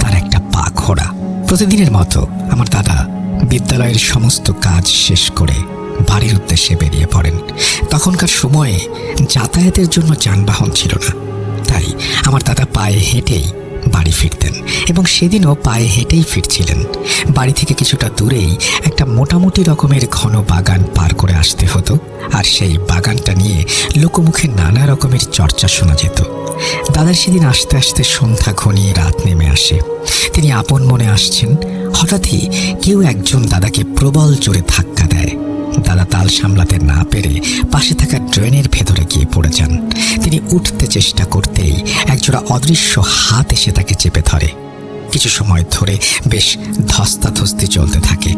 তার একটা পা খোড়া। প্রতিদিনের মতো আমার দাদা বিদ্যালয়ের সমস্ত কাজ শেষ করে বাড়ির উদ্দেশ্যে বেরিয়ে পড়েন। তখনকার সময়ে যাতায়াতের জন্য যানবাহন ছিল না, তাই আমার দাদা পায়ে হেঁটেই বাড়ি ফিরতেন এবং সেদিনও পায়ে হেঁটেই ফিরছিলেন। বাড়ি থেকে কিছুটা দূরেই একটা মোটামুটি রকমের ঘন বাগান পার করে আসতে হতো, আর সেই বাগানটা নিয়ে লোকমুখে নানা রকমের চর্চা শোনা যেত। দাদার সেদিন আসতে আসতে সন্ধ্যা ঘনিয়ে রাত নেমে আসে। তিনি আপন মনে আসছেন, হঠাৎই কেউ একজন দাদাকে প্রবল জোরে ধাক্কা দেয়। দাদা তাল সামলাতে না পেরে পাশে থাকা ড্রেনের ভেতরে গিয়ে পড়ে যান। তিনি উঠতে চেষ্টা করতেই একজোড়া অদৃশ্য হাত এসে তাকে চেপে ধরে। কিছু সময় ধরে বেশ ধস্তাধস্তি চলতে থাকে।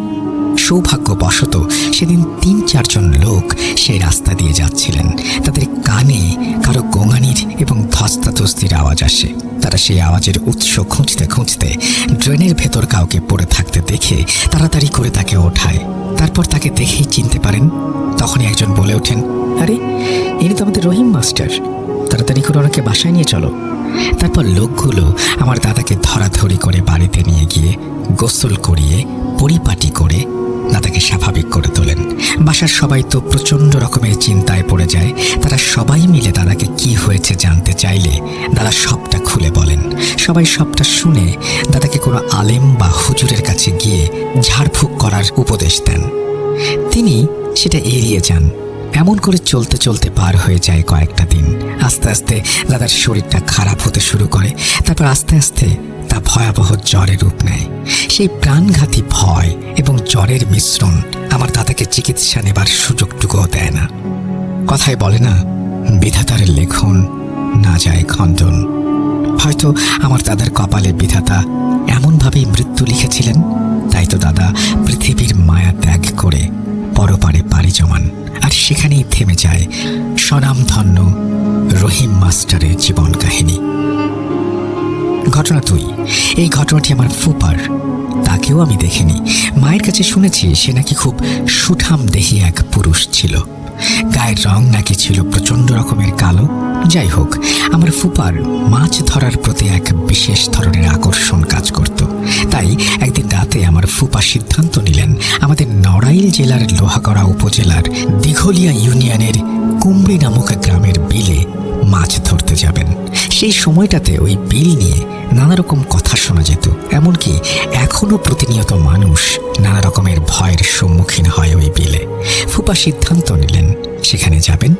সৌভাগ্যবশত সেদিন ৩-৪ জন লোক সেই রাস্তা দিয়ে যাচ্ছিলেন। তাদের কানে কারো গোঙানির এবং ধস্তাধস্তির আওয়াজ আসে। তারা সেই আওয়াজের উৎস খুঁজতে খুঁজতে ড্রেনের ভেতর কাউকে পড়ে থাকতে দেখে তাড়াতাড়ি করে তাকে ওঠায়। তারপর তাকে দেখেই চিনতে পারেন। তখনই একজন বলে ওঠেন, আরে ইনি তো আমাদের রহিম মাস্টার, তাড়াতাড়ি করে ওনাকে বাসায় নিয়ে চলো। তারপর লোকগুলো আমার দাদাকে ধরাধরি করে বাড়িতে নিয়ে গিয়ে গোসল করিয়ে পরিপাটি করে দাদাকে স্বাভাবিক করে তোলেন। বাসার সবাই তো প্রচণ্ড রকমের চিন্তায় পড়ে যায়। তারা সবাই মিলে দাদাকে কি হয়েছে জানতে চাইলে দাদা সবটা খুলে বলেন। সবাই সবটা শুনে দাদাকে কোনো আলেম বা হুজুরের কাছে গিয়ে ঝাড়ফুঁক করার উপদেশ দেন। তিনি সেটা এড়িয়ে যান। এমন করে চলতে চলতে পার হয়ে যায় কয়েকটা দিন। আস্তে আস্তে দাদার শরীরটা খারাপ হতে শুরু করে। তারপর আস্তে আস্তে তা ভয়াবহ জ্বরের রূপ নেয়। সেই প্রাণঘাতী ভয় এবং জ্বরের মিশ্রণ আমার দাদাকে চিকিৎসা নেবার সুযোগটুকুও দেয় না। কথায় বলে না, বিধাতার লেখন না যায় খণ্ডন। হয়তো আমার দাদার কপালে বিধাতা এমনভাবেই মৃত্যু লিখেছিলেন। তাই তো দাদা পৃথিবীর মায়া ত্যাগ করে পরপারে পাড়ি জমান, আর সেখানেই থেমে যায় স্বনামধন্য রহিম মাস্টারের জীবন কাহিনী। ঘটনা 2। এই ঘটনাটি আমার ফুপার, তাকেও আমি দেখিনি। মায়ের কাছে শুনেছি সে নাকি খুব সুঠাম দেহি এক পুরুষ ছিল। গায়ের রং নাকি ছিল প্রচণ্ড রকমের কালো। যাই হোক, আমার ফুপার মাছ ধরার প্রতি এক বিশেষ ধরনের আকর্ষণ কাজ করত। তাই একদিন রাতে আমার ফুপা সিদ্ধান্ত নিলেন আমাদের নড়াইল জেলার লোহাগড়া উপজেলার দিঘলিয়া ইউনিয়নের কুমড়ি নামক গ্রামের বিলে মাছ ধরতে যাবেন। সেই সময়টাতে ওই বিল নিয়ে নানা রকম কথা শোনা যেত। এমনকি এখনও প্রতিনিয়ত মানুষ নানা রকমের ভয়ের সম্মুখীন হয় ওই বিলে। ফুপা সিদ্ধান্ত নিলেন সেখানে যাবেন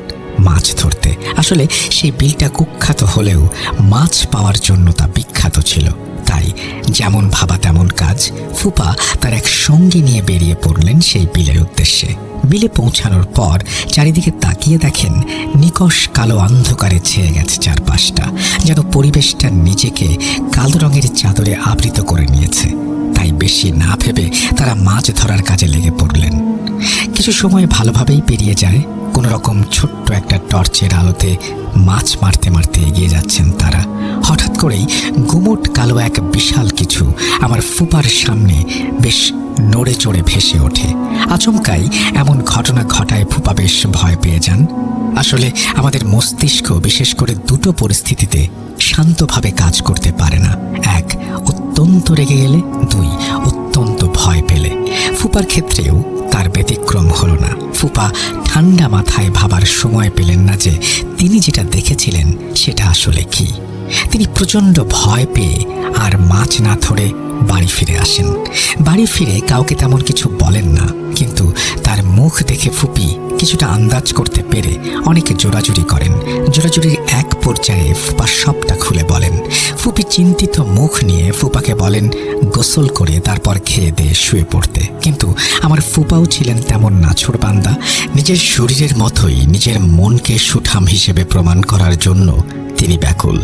মাছ ধরতে। আসলে সেই বিলটা কুখ্যাত হলেও মাছ পাওয়ার জন্য তা বিখ্যাত ছিল। তাই যেমন ভাবা তেমন কাজ, ফুপা তার এক সঙ্গী নিয়ে বেরিয়ে পড়লেন সেই বিলের উদ্দেশ্যে। বিলে পৌঁছানোর পর চারিদিকে তাকিয়ে দেখেন নিকষ কালো অন্ধকারে ছেয়ে গেছে চারপাশটা, যেন পরিবেশটা নিজেকে কালো রঙের চাদরে আবৃত করে নিয়েছে। তাই বেশি না ভেবে তারা মাছ ধরার কাজে লেগে পড়লেন। কিছু সময় ভালোভাবেই পেরিয়ে যায়। কোনো রকম ছোট্ট একটা টর্চের আলোতে মাছ মারতে মারতে এগিয়ে যাচ্ছেন তারা। হঠাৎ করেই গুমোট কালো এক বিশাল কিছু আমার ফুপার সামনে বেশ নড়ে চড়ে ভেসে ওঠে। আচমকাই এমন ঘটনা ঘটায় ফুপা বেশ ভয় পেয়ে যান। আসলে আমাদের মস্তিষ্ক বিশেষ করে দুটো পরিস্থিতিতে শান্তভাবে কাজ করতে পারে না। 1, অত্যন্ত রেগে গেলে, 2, অত্যন্ত ভয় পেলে। ফুপার ক্ষেত্রেও তার ব্যতিক্রম হলো না। ফুপা ঠান্ডা মাথায় ভাবার সময় পেলেন না যে তিনি যেটা দেখেছিলেন সেটা আসলে কি। তিনি প্রচণ্ড ভয় পেয়ে আর মাছ না ধরে বাড়ি ফিরে আসেন। বাড়ি ফিরে কাউকে তেমন কিছু বলেন না, কিন্তু তার মুখ দেখে ফুপি কিছুটা আন্দাজ করতে পেরে অনেকে জোরাজুরি করেন। জোরাজুরির এক পর্যায়ে ফুপা সবটা খুলে বলেন। ফুপি চিন্তিত মুখ নিয়ে ফুপাকে বলেন গোসল করে তারপর খেয়ে দিয়ে শুয়ে পড়তে। কিন্তু আমার ফুপাও ছিলেন তেমন নাছোড়বান্দা। নিজের শরীরের মতোই নিজের মনকে সুঠাম হিসেবে প্রমাণ করার জন্য তিনি ব্যাকুল।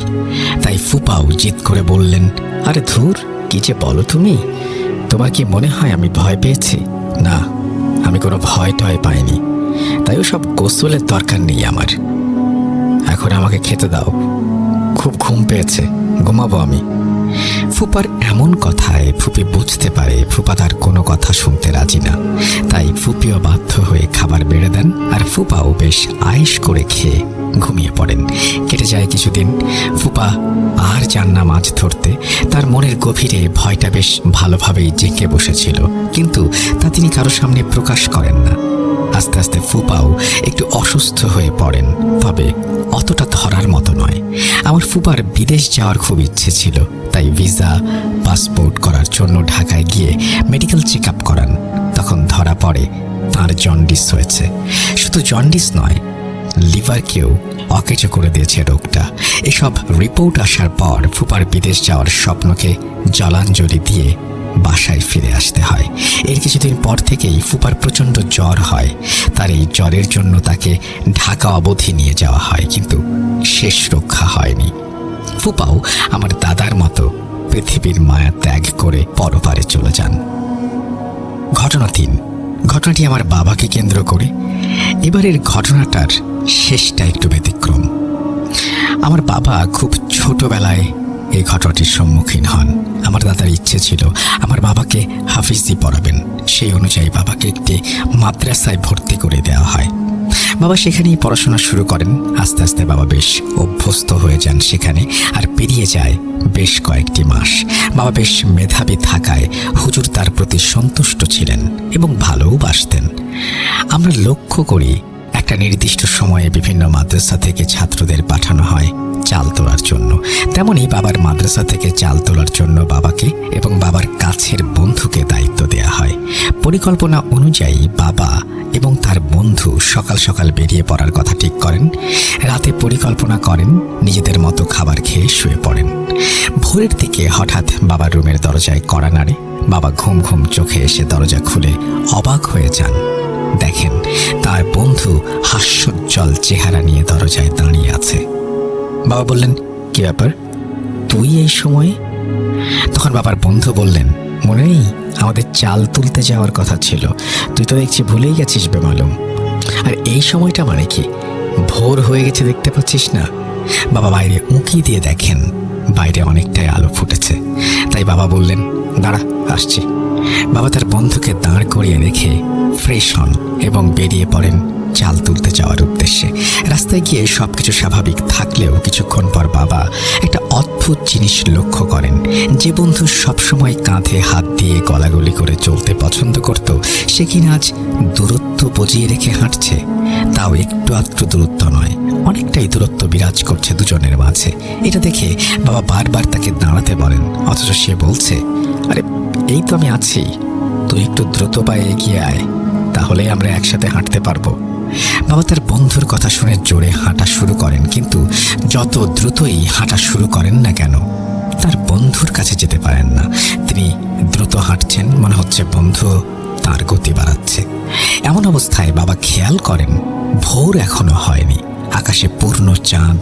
তাই ফুপাও জিদ করে বললেন, আরে ধুর, কি যে বলো তুমি? তোমার কি মনে হয় আমি ভয় পেয়েছি? না, আমি কোনো ভয় টয় পাইনি। তাই সব গোসলের দরকার নেই আমার। এখন আমাকে খেতে দাও, খুব ঘুম পেয়েছে, ঘুমাবো আমি। ফুপার এমন কথায় ফুপি বুঝতে পারে ফুপা তার কোনো কথা শুনতে রাজি না। তাই ফুপিও বাধ্য হয়ে খাবার বেড়ে দেন, আর ফুপাও বেশ আয়েশ করে খেয়ে ঘুমিয়ে পড়েন। কেটে যায় কিছুদিন। ফুপা আর যান না মাছ ধরতে। তার মনের গভীরে ভয়টা বেশ ভালোভাবেই জেঁকে বসেছিল, কিন্তু তা তিনি কারো সামনে প্রকাশ করেন না। আস্তে আস্তে ফুপাও একটু অসুস্থ হয়ে পড়েন, তবে অতটা ধরার মতো নয়। আমার ফুপার বিদেশ যাওয়ার খুব ইচ্ছে ছিল, তাই ভিসা পাসপোর্ট করার জন্য ঢাকায় গিয়ে মেডিকেল চেক আপ করান। তখন ধরা পড়ে তার জন্ডিস হয়েছে। শুধু জন্ডিস নয়, লিভারকেও অকেজো করে দিয়েছে রোগটা। এসব রিপোর্ট আসার পর ফুপার বিদেশ যাওয়ার স্বপ্নকে জলাঞ্জলি দিয়ে বাসায় ফিরে আসতে হয়। এর কিছুদিন পর থেকেই ফুপার প্রচণ্ড জ্বর হয়। তার এই জ্বরের জন্য তাকে ঢাকা অবধি নিয়ে যাওয়া হয়, কিন্তু শেষ রক্ষা হয়নি। ফুপাও আমার দাদার মতো পৃথিবীর মায়া ত্যাগ করে পরপারে চলে যান। ঘটনা 3, ঘটনাটি আমার বাবাকে কেন্দ্র করে। এবারের ঘটনাটার শেষটা একটু ব্যতিক্রম। আমার বাবা খুব ছোটবেলায় এই ঘটনাটির সম্মুখীন হন। আমার দাদার ইচ্ছে ছিল আমার বাবাকে হাফিজি পড়াবেন। সেই অনুযায়ী বাবাকে একটি মাদ্রাসায় ভর্তি করে দেওয়া হয়। বাবা সেখানেই পড়াশোনা শুরু করেন। আস্তে আস্তে বাবা বেশ অভ্যস্ত হয়ে যান সেখানে, আর পেরিয়ে যায় বেশ কয়েকটি মাস। বাবা বেশ মেধাবী থাকায় হুজুর তার প্রতি সন্তুষ্ট ছিলেন এবং ভালোবাসতেন। আমরা লক্ষ্য করি একটা নির্দিষ্ট সময়ে বিভিন্ন মাদ্রাসা থেকে ছাত্রদের পাঠানো হয় চাল তোলার জন্য। তেমনি বাবার মাদ্রাসা থেকে চাল তোলার জন্য বাবাকে এবং বাবার কাছের বন্ধুকে দায়িত্ব দেওয়া হয়। পরিকল্পনা অনুযায়ী বাবা এবং তার বন্ধু সকাল সকাল বেরিয়ে পড়ার কথা ঠিক করেন। রাতে পরিকল্পনা করেন, নিজেদের মতো খাবার খেয়ে শুয়ে পড়েন। ভোরের দিকে হঠাৎ বাবার রুমের দরজায় কড়া নাড়ে। বাবা ঘুম ঘুম চোখে এসে দরজা খুলে অবাক হয়ে যান। দেখেন তার বন্ধু হাস্যোজ্জ্বল চেহারা নিয়ে দরজায় দাঁড়িয়ে আছে। বাবা বললেন, কি ব্যাপার, তুই এই সময়ে? তখন বাবার বন্ধু বললেন, মনে নেই আমাদের চাল তুলতে যাওয়ার কথা ছিল, তুই তো দেখছি ভুলেই গেছিস বেমালুম। আর এই সময়টা মানে কি? ভোর হয়ে গেছে দেখতে পাচ্ছিস না? বাবা বাইরে উঁকি দিয়ে দেখেন বাইরে অনেকটাই আলো ফুটেছে। তাই বাবা বললেন, দাঁড়া আসছি। বাবা তার বন্ধুকে দাঁড় করিয়ে রেখে ফ্রেশ হন এবং বেরিয়ে পড়েন চাল তুলতে যাওয়ার উদ্দেশ্যে। রাস্তায় গিয়ে সবকিছু স্বাভাবিক থাকলেও কিছুক্ষণ পর বাবা একটা অদ্ভুত জিনিস লক্ষ্য করেন। যে বন্ধু সবসময় কাঁধে হাত দিয়ে গলাগলি করে চলতে পছন্দ করত, সে কিনা আজ দূরত্ব বজিয়ে রেখে হাঁটছে। তাও একটু আধটু দূরত্ব নয়, অনেকটাই দূরত্ব বিরাজ করছে দুজনের মাঝে। এটা দেখে বাবা বারবার তাকে দাঁড়াতে বলেন, অথচ সে বলছে, আরে এই তো আমি আছি, তুই একটু দ্রুত পায়ে এগিয়ে আয়, তাহলে আমরা একসাথে হাঁটতে পারবো। বাবা তার বন্ধুর কথা শুনে জোরে হাঁটা শুরু করেন, কিন্তু যত দ্রুতই হাঁটা শুরু করেন না কেন তার বন্ধুর কাছে যেতে পারেন না। তিনি দ্রুত হাঁটছেন, মনে হচ্ছে বন্ধু তার গতি বাড়াচ্ছে। এমন অবস্থায় বাবা খেয়াল করেন ভোর এখনো হয়নি, আকাশে পূর্ণ চাঁদ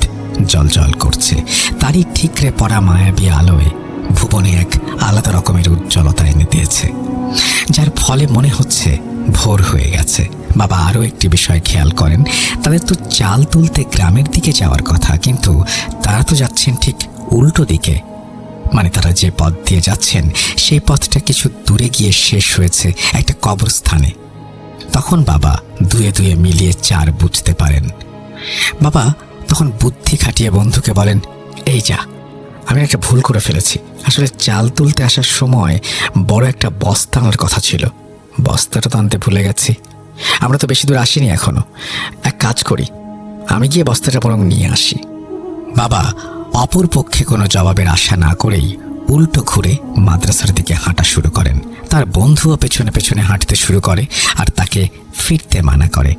জ্বলজ্বল করছে। তারই ঠিকরে পড়া মায়াবী আলোয় ভুবনে এক আলাদা রকমের উজ্জ্বলতা এনে দিয়েছে, যার ফলে মনে হচ্ছে ভোর হয়ে গেছে। বাবা আরও একটি বিষয় খেয়াল করেন, তাদের তো চাল তুলতে গ্রামের দিকে যাওয়ার কথা, কিন্তু তারা তো যাচ্ছেন ঠিক উল্টো দিকে। মানে তারা যে পথ দিয়ে যাচ্ছেন সেই পথটা কিছু দূরে গিয়ে শেষ হয়েছে একটা কবরস্থানে। তখন বাবা দুয়ে দুয়ে মিলিয়ে 4 বুঝতে পারেন। বাবা তখন বুদ্ধি খাটিয়ে বন্ধুকে বলেন, এই যা, আমি একটা ভুল করে ফেলেছি। আসলে চাল তুলতে আসার সময় বড় একটা বস্তা আনার কথা ছিল, বস্তাটা তো আনতে ভুলে গেছি। আমরা তো বেশি দূর আসিনি এখনো। এক কাজ করি, আমি গিয়ে বস্তাটা বরং নিয়ে আসি। বাবা অপর পক্ষে কোনো জবাবের আশা না করেই উল্টো ঘুরে মাদ্রাসার দিকে হাঁটা শুরু করেন। তার বন্ধুও পেছনে পেছনে হাঁটতে শুরু করে আর তাকে ফিরতে মানা করে।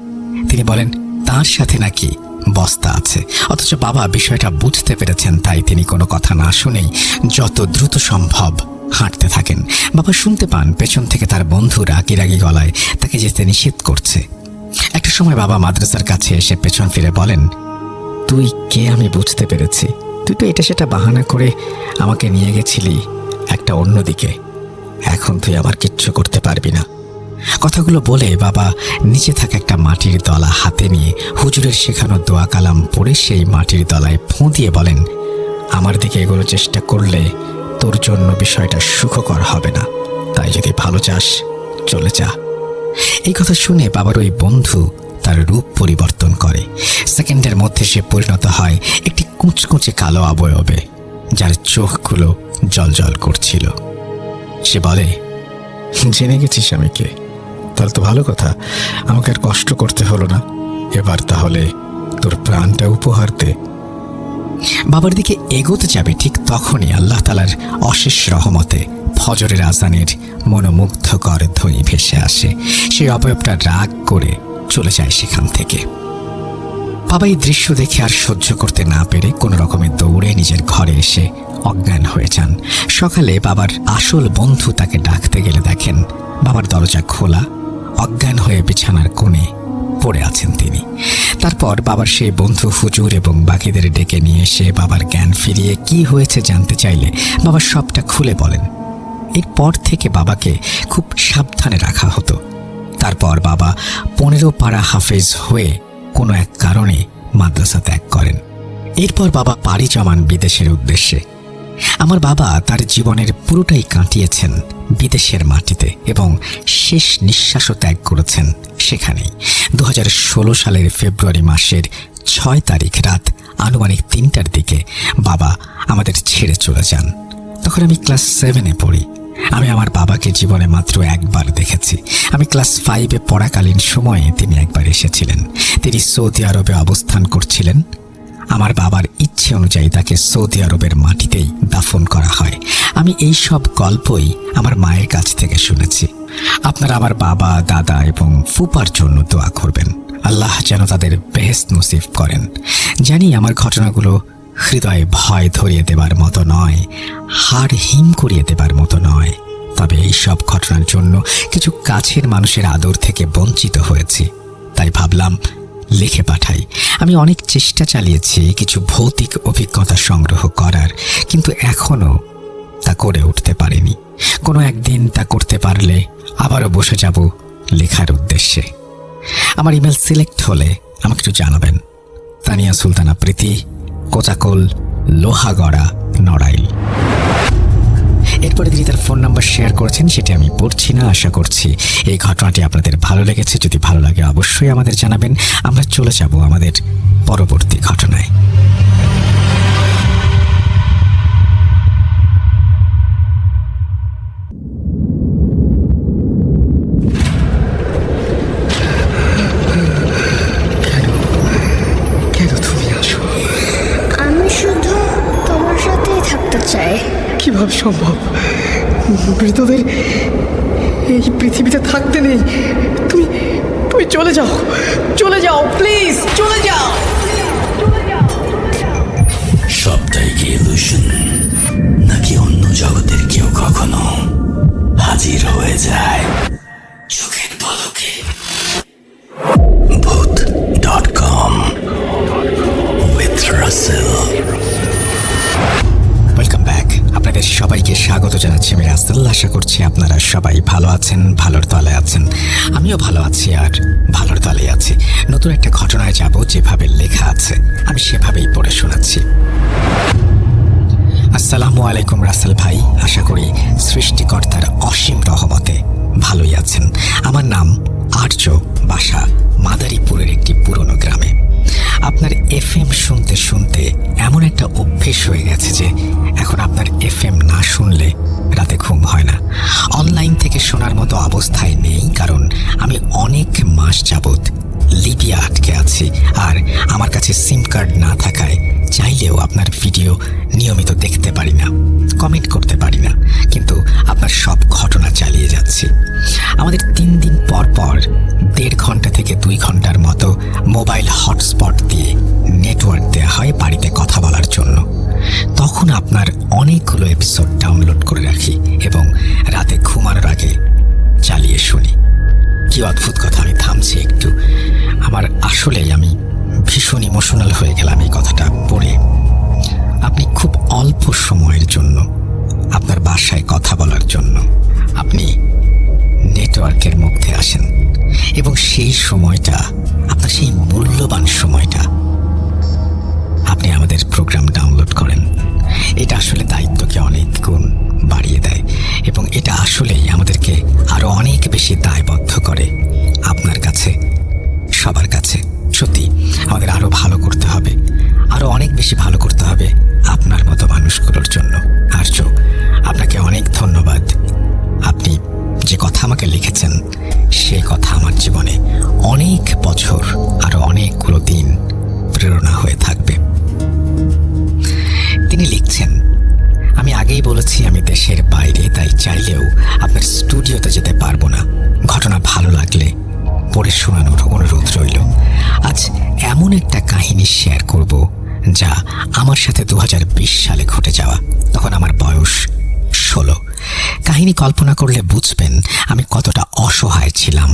তিনি বলেন তার সাথে নাকি বস্তা আছে, অথচ বাবা বিষয়টা বুঝতে পেরেছেন, তাই তিনি কোনো কথা না শুনেই যত দ্রুত সম্ভব হাঁটতে থাকেন। বাবা শুনতে পান পেছন থেকে তার বন্ধু রাগি রাগি গলায় তাকে যেতে নিষেধ করছে। একটা সময় বাবা মাদ্রাসার কাছে এসে পেছন ফিরে বলেন, তুই কে আমি বুঝতে পেরেছি, তুই তো এটা সেটা বাহানা করে আমাকে নিয়ে গেছিলি একটা অন্যদিকে, এখন তুই আমার কিচ্ছু করতে পারবি না। কথাগুলো বলে বাবা নিচে থাকা একটা মাটির দলা হাতে নিয়ে হুজুরের শেখানো দোয়া কালাম পড়ে সেই মাটির দলায় ফোঁ দিয়ে বলেন, আমার দিকে এগোনোর চেষ্টা করলে তোর জন্য বিষয়টা সুখকর হবে না, তাই যদি ভালো চাস চলে যা। এই কথা শুনে বাবার ওই বন্ধু তার রূপ পরিবর্তন করে। সেকেন্ডের মধ্যে সে পরিণত হয় একটি কুচকুচে কালো অবয়বে, যার চোখগুলো জলজল করছিল। সে বলে, জেনে গেছিস আমি কে, তাহলে তো ভালো কথা, আমাকে আর কষ্ট করতে হলো না। এবার তাহলে তোর প্রাণটা উপহার দে। বাবার দিকে এগোতে যাবে ঠিক তখনই আল্লাহ তাআলার অশেষ রহমতে ফজরের আজানের মনোমুগ্ধকর ধ্বনি ভেসে আসে। সেই অবয়বটা রাগ করে চলে যায় সেখান থেকে। বাবা এই দৃশ্য দেখে আর সহ্য করতে না পেরে কোনো রকমে দৌড়ে নিজের ঘরে এসে অজ্ঞান হয়ে যান। সকালে বাবার আসল বন্ধু তাকে ডাকতে গেলে দেখেন বাবার দরজা খোলা, অজ্ঞান হয়ে বিছানার কোণে পড়ে আছেন তিনি। তারপর বাবার সেই বন্ধু হুজুর এবং বাকিদের ডেকে নিয়ে এসে বাবার জ্ঞান ফিরিয়ে কি হয়েছে জানতে চাইলে বাবা সবটা খুলে বলেন। এরপর থেকে বাবাকে খুব সাবধানে রাখা হতো। তারপর বাবা 15 পারা হাফেজ হয়ে কোনো এক কারণে মাদ্রাসা ত্যাগ করেন। এরপর বাবা পাড়ি জমান বিদেশের উদ্দেশ্যে। আমার বাবা তার জীবনের পুরোটাই কাটিয়েছেন বিদেশের মাটিতে এবং শেষ নিঃশ্বাসও ত্যাগ করেছেন সেখানেই। 2016 সালের ফেব্রুয়ারি মাসের 6 তারিখ রাত আনুমানিক 3টার দিকে বাবা আমাদের ছেড়ে চলে যান। তখন আমি ক্লাস 7-এ পড়ি। আমি আমার বাবাকে জীবনে মাত্র একবার দেখেছি। আমি ক্লাস 5-এ পড়াকালীন সময়ে তিনি একবার এসেছিলেন। তিনি সৌদি আরবে অবস্থান করছিলেন। আমার বাবার ইচ্ছে অনুযায়ী তাকে সৌদি আরবের মাটিতেই দাফন করা হয়। আমি এই সব গল্পই আমার মায়ের কাছ থেকে শুনেছি। আপনারা আমার বাবা, দাদা এবং ফুপার জন্য দোয়া করবেন, আল্লাহ যেন তাদের বেহেশত নসিব করেন। জানি আমার ঘটনাগুলো হৃদয়ে ভয় ধরিয়ে দেবার মতো নয়, হাড় হিম করিয়ে দেবার মতো নয়, তবে এই সব ঘটনার জন্য কিছু কাছের মানুষের আদর থেকে বঞ্চিত হয়েছি। তাই ভাবলাম লিখে পাঠাই। আমি অনেক চেষ্টা চালিয়েছি কিছু ভৌতিক অভিজ্ঞতা সংগ্রহ করার, কিন্তু এখনো তা করে উঠতে পারিনি। কোনো একদিন তা করতে পারলে আবারও বসে যাব লেখার উদ্দেশ্যে। আমার ইমেল সিলেক্ট হলে আমাকে একটু জানাবেন। তানিয়া সুলতানা প্রীতি, কোচাকোল, লোহাগড়া, নড়াইল। এরপরে তিনি তার ফোন নাম্বার শেয়ার করেছেন, সেটি আমি পড়ছি না। আশা করছি এই ঘটনাটি আপনাদের ভালো লেগেছে। যদি ভালো লাগে অবশ্যই আমাদের জানাবেন। আমরা চলে যাব আমাদের পরবর্তী ঘটনায়। কেন তুমি আসো? আমি শুধু তোমার সাথেই থাকতে চাই। কিভাবে সম্ভব? মৃতদের এই পৃথিবীতে থাকতে নেই। তুমি তুমি চলে যাও, চলে যাও, প্লিজ চলে যাও। সবটাই কি ইলুশন, নাকি অন্য জগতের কেউ কখনো হাজির হয়ে যায় চোখের পলকে? Bhoot.com with Russell. Welcome back. আপনাদের সবাইকে স্বাগত জানাচ্ছি আমি রাসেল। আশা করছি আপনারা সবাই ভালো আছেন, ভালোর তলে আছেন। আমিও ভালো আছি আর ভালোর তলে আছি। নতুন একটা ঘটনায় যাব, যেভাবে লেখা আছে আমি সেভাবেই পড়ে শোনাচ্ছি। আসসালামু আলাইকুম রাসেল ভাই, আশা করি সৃষ্টিকর্তার অসীম রহমতে ভালোই আছেন। আমার নাম আর্য, বাসা মাদারীপুরের একটি পুরনো গ্রামে। আপনার FM শুনতে শুনতে এমন একটা অভ্যেস হয়ে গেছে যে এখন আপনার FM না শুনলে রাতে ঘুম হয় না। অনলাইন থেকে শোনার মতো অবস্থায় নেই, কারণ আমি অনেক মাস যাবৎ লিবিয়া আটকে আছি। আর আমার কাছে সিম কার্ড না থাকায় চাইলেও আপনার ভিডিও নিয়মিত দেখতে পারি না, কমেন্ট করতে পারি না, কিন্তু আপনার সব ঘটনা চালিয়ে যাচ্ছি। আমাদের 3 দিন পর পর 1.5 ঘন্টা থেকে 2 ঘন্টার মতো মোবাইল হটস্পট দিয়ে নেটওয়ার্ক দেওয়া হয় বাড়িতে কথা বলার জন্য। তখন আপনার অনেকগুলো এপিসোড ডাউনলোড করে রাখি এবং রাতে ঘুমানোর আগে চালিয়ে শুনি। কি অদ্ভুত কথা, আমি থামছি একটু। আমার আসলেই আমি ভীষণ ইমোশনাল হয়ে গেলাম এই কথাটা পড়ে। আপনি খুব অল্প সময়ের জন্য আপনার বাসায় কথা বলার জন্য আপনি নেটওয়ার্কের মধ্যে আসেন এবং সেই সময়টা, আপনার সেই মূল্যবান সময়টা আপনি আমাদের প্রোগ্রাম ডাউনলোড করেন। এটা আসলে দায়িত্বকে অনেক গুণ বাড়িয়ে দেয় এবং এটা আসলেই আমাদেরকে আরো অনেক বেশি দায়বদ্ধ করে আপনার কাছে, সবার কাছে। সত্যি আমাদের আরো ভালো করতে হবে, আরো অনেক বেশি ভালো করতে হবে আপনার মতো মানুষগুলোর জন্য। আর্য, আপনাকে অনেক ধন্যবাদ। আপনি যে কথা আমাকে লিখেছেন সেই কথা অনেক বছর আরো অনেকগুলো দিন প্রেরণা হয়ে থাকবে। তিনি লিখছেন, আমি আগেই বলেছি আমি দেশের বাইরে, তাই চাইলেও আপনার স্টুডিওতে যেতে পারবো না। ঘটনা ভালো লাগলে পড়ে শোনানোর অনুরোধ রইল। আজ এমন একটা কাহিনী শেয়ার করব যা আমার সাথে 2020 সালে ঘটে যাওয়া। তখন আমার বয়স 16। কাহিনী কল্পনা করলে বুঝবেন আমি কতটা অসহায় ছিলাম।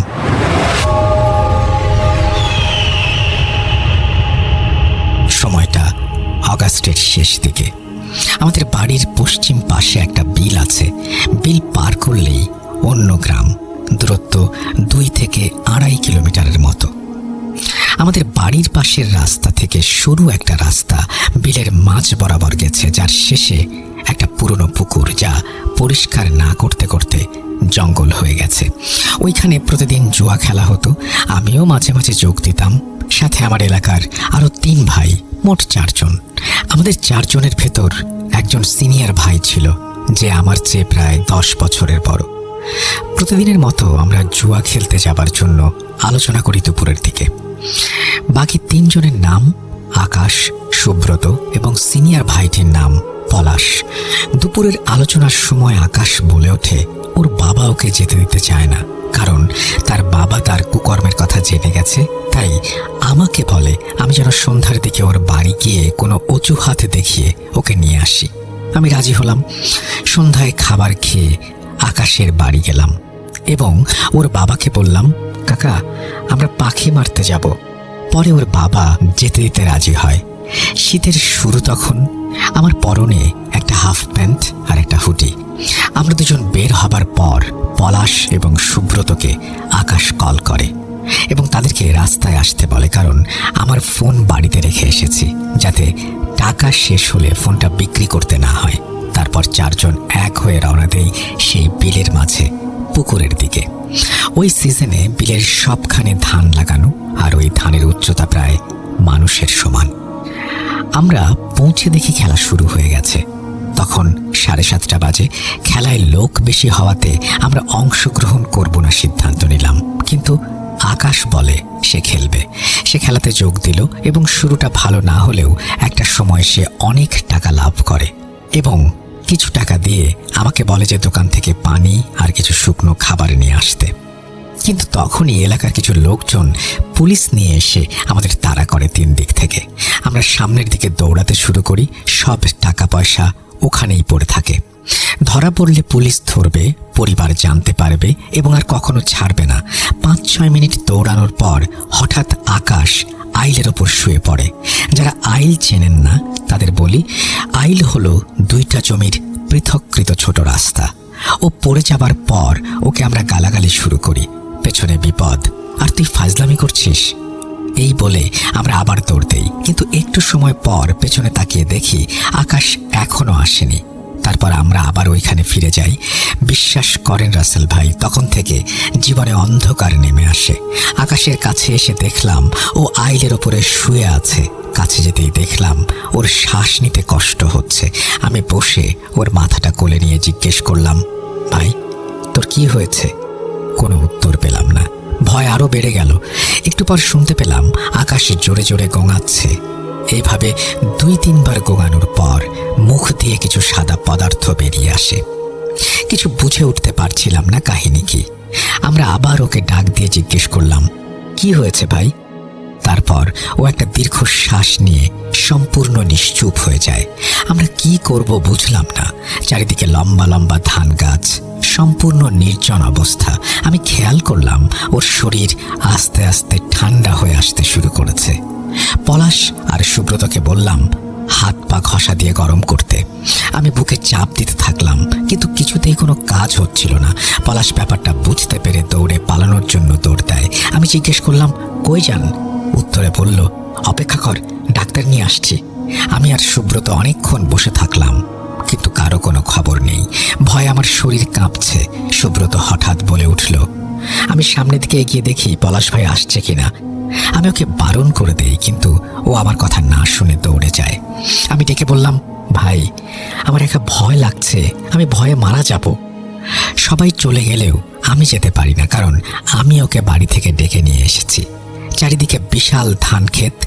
সময়টা অগাস্টের শেষ দিকে। আমাদের বাড়ির পশ্চিম পাশে একটা বিল আছে। বিল পার করলেই অন্য গ্রাম, দূরত্ব 2 থেকে 2.5 কিলোমিটারের মতো। আমাদের বাড়ির পাশের রাস্তা থেকে সরু একটা রাস্তা বিলের মাঝ বরাবর গেছে, যার শেষে একটা পুরনো পুকুর, যা পরিষ্কার না করতে করতে জঙ্গল হয়ে গেছে। ওইখানে প্রতিদিন জুয়া খেলা হতো। আমিও মাঝে মাঝে যোগ দিতাম, সাথে আমার এলাকার আরো 3 ভাই, মোট 4 জন। আমাদের 4 জনের ভেতর একজন সিনিয়র ভাই ছিল, যে আমার চেয়ে প্রায় 10 বছরের বড়। প্রতিদিনের মতো আমরা জুয়া খেলতে যাবার জন্য আলোচনা করি দুপুরের দিকে। বাকি 3 জনের নাম আকাশ, সুব্রত এবং সিনিয়র ভাইটির নাম পলাশ। দুপুরের আলোচনার সময় আকাশ বলে ওঠে ওর বাবা ওকে যেতে দিতে চায় না, কারণ তার বাবা তার কুকর্মের কথা জেনে গেছে। তাই আমাকে বলে আমি যেন সন্ধ্যার দিকে ওর বাড়ি গিয়ে কোনো অজুহাত দেখিয়ে ওকে নিয়ে আসি। আমি রাজি হলাম। সন্ধ্যায় খাবার খেয়ে আকাশের বাড়ি গেলাম এবং ওর বাবাকে বললাম, কাকা, আমরা পাখি মারতে যাব। পরে ওর বাবা যেতে দিতে রাজি হয়। শীতের শুরু তখন। আমার পরনে একটা হাফ প্যান্ট আর একটা হুডি। আমরা দুজন বের হবার পর পলাশ এবং সুব্রতকে আকাশ কল করে এবং তাদেরকে রাস্তায় আসতে বলে, কারণ আমার ফোন বাড়িতে রেখে এসেছি, যাতে টাকা শেষ হলে ফোনটা বিক্রি করতে না হয়। তারপর 4 জন এক হয়ে রওনা দেই সেই বিলের মাঝে পুকুরের দিকে। ওই সিজনে বিলের সবখানে ধান লাগানো, আর ওই ধানের উচ্চতা প্রায় মানুষের সমান। আমরা পৌঁছে দেখি খেলা শুরু হয়ে গেছে। তখন 7:30 বাজে। খেলায় লোক বেশি হওয়াতে আমরা অংশগ্রহণ করব না সিদ্ধান্ত নিলাম, কিন্তু আকাশ বলে সে খেলবে। সে খেলাতে যোগ দিল এবং শুরুটা ভালো না হলেও একটা সময় সে অনেক টাকা লাভ করে এবং কিছু টাকা দিয়ে আমাকে বলে যে দোকান থেকে পানি আর কিছু শুকনো খাবার নিয়ে আসতে। কিন্তু তখনই এলাকার কিছু লোকজন পুলিশ নিয়ে এসে আমাদের তাড়া করে 3 দিক থেকে। আমরা সামনের দিকে দৌড়াতে শুরু করি। সব টাকা পয়সা ওখানেই পড়ে থাকে। ধরা পড়লে পুলিশ ধরবে, পরিবার জানতে পারবে এবং আর কখনো ছাড়বে না। 5-6 মিনিট দৌড়ানোর পর হঠাৎ আকাশ আইলের ওপর শুয়ে পড়ে। যারা আইল চেনেন না তাদের বলি, আইল হলো 2টা জমির পৃথককৃত ছোট রাস্তা। ও পড়ে যাবার পর ওকে আমরা গালাগালি শুরু করি, পেছনে বিপদ, আর তুই ফাজলামি করছিস, এই বলে আমরা আবার দৌড় দেই। কিন্তু একটু সময় পর পেছনে তাকিয়ে দেখি আকাশ এখনো আসেনি। তারপর আমরা আবার ওইখানে ফিরে যাই। বিশ্বাস করেন রাসেল ভাই, তখন থেকে জীবনে অন্ধকার নেমে আসে। আকাশের কাছে এসে দেখলাম ও আইলের ওপরে শুয়ে আছে। কাছে যেতেই দেখলাম ওর শ্বাস নিতে কষ্ট হচ্ছে। আমি বসে ওর মাথাটা কোলে নিয়ে জিজ্ঞেস করলাম, ভাই তোর কি হয়েছে? কোনো উত্তর পেলাম না। ভয় আরো বেড়ে গেল। একটু পর শুনতে পেলাম আকাশ জোরে জোরে গোঙাচ্ছে। এইভাবে 2-3 বার গোঙানোর পর মুখ দিয়ে কিছু সাদা পদার্থ বেরিয়ে আসে। কিছু বুঝে উঠতে পারছিলাম না কাহিনী কি। আমরা আবার ওকে ডাক দিয়ে জিজ্ঞেস করলাম, কি হয়েছে ভাই? তারপর ও একটা দীর্ঘশ্বাস নিয়ে সম্পূর্ণ নিশ্চুপ হয়ে যায়। আমরা কি করব বুঝলাম না। চারিদিকে লম্বা লম্বা ধান গাছ, সম্পূর্ণ নির্জন অবস্থা। আমি খেয়াল করলাম ওর শরীর আস্তে আস্তে ঠান্ডা হয়ে আসতে শুরু করেছে। পলাশ আর সুব্রতকে বললাম হাত পা ঘষা দিয়ে গরম করতে। আমি বুকে চাপ দিতে থাকলাম, কিন্তু কিছুতেই কোনো কাজ হচ্ছিল না। পলাশ ব্যাপারটা বুঝতে পেরে দৌড়ে পালানোর জন্য দৌড় দেয়। আমি জিজ্ঞেস করলাম, কই যান? উত্তরে বলল, অপেক্ষা কর, ডাক্তার নিয়ে আসছি। আমি আর সুব্রত অনেকক্ষণ বসে থাকলাম, কিন্তু কারো কোনো খবর নেই। ভয়ে আমার শরীর কাঁপছে। সুব্রত হঠাৎ বলে উঠল। আমি সামনের দিকে এগিয়ে দেখি পলাশ ভাই আসছে কিনা। আমি ওকে বারণ করে দেই, কিন্তু ও আমার কথা না শুনে দৌড়ে যায়। আমি ডেকে বললাম, ভাই আমার একা ভয় লাগছে, আমি ভয়ে মারা যাব। সবাই চলে গেলেও আমি যেতে পারি না, কারণ আমি ওকে বাড়ি থেকে ডেকে নিয়ে এসেছি। চারিদিকে বিশাল ধান ক্ষেত,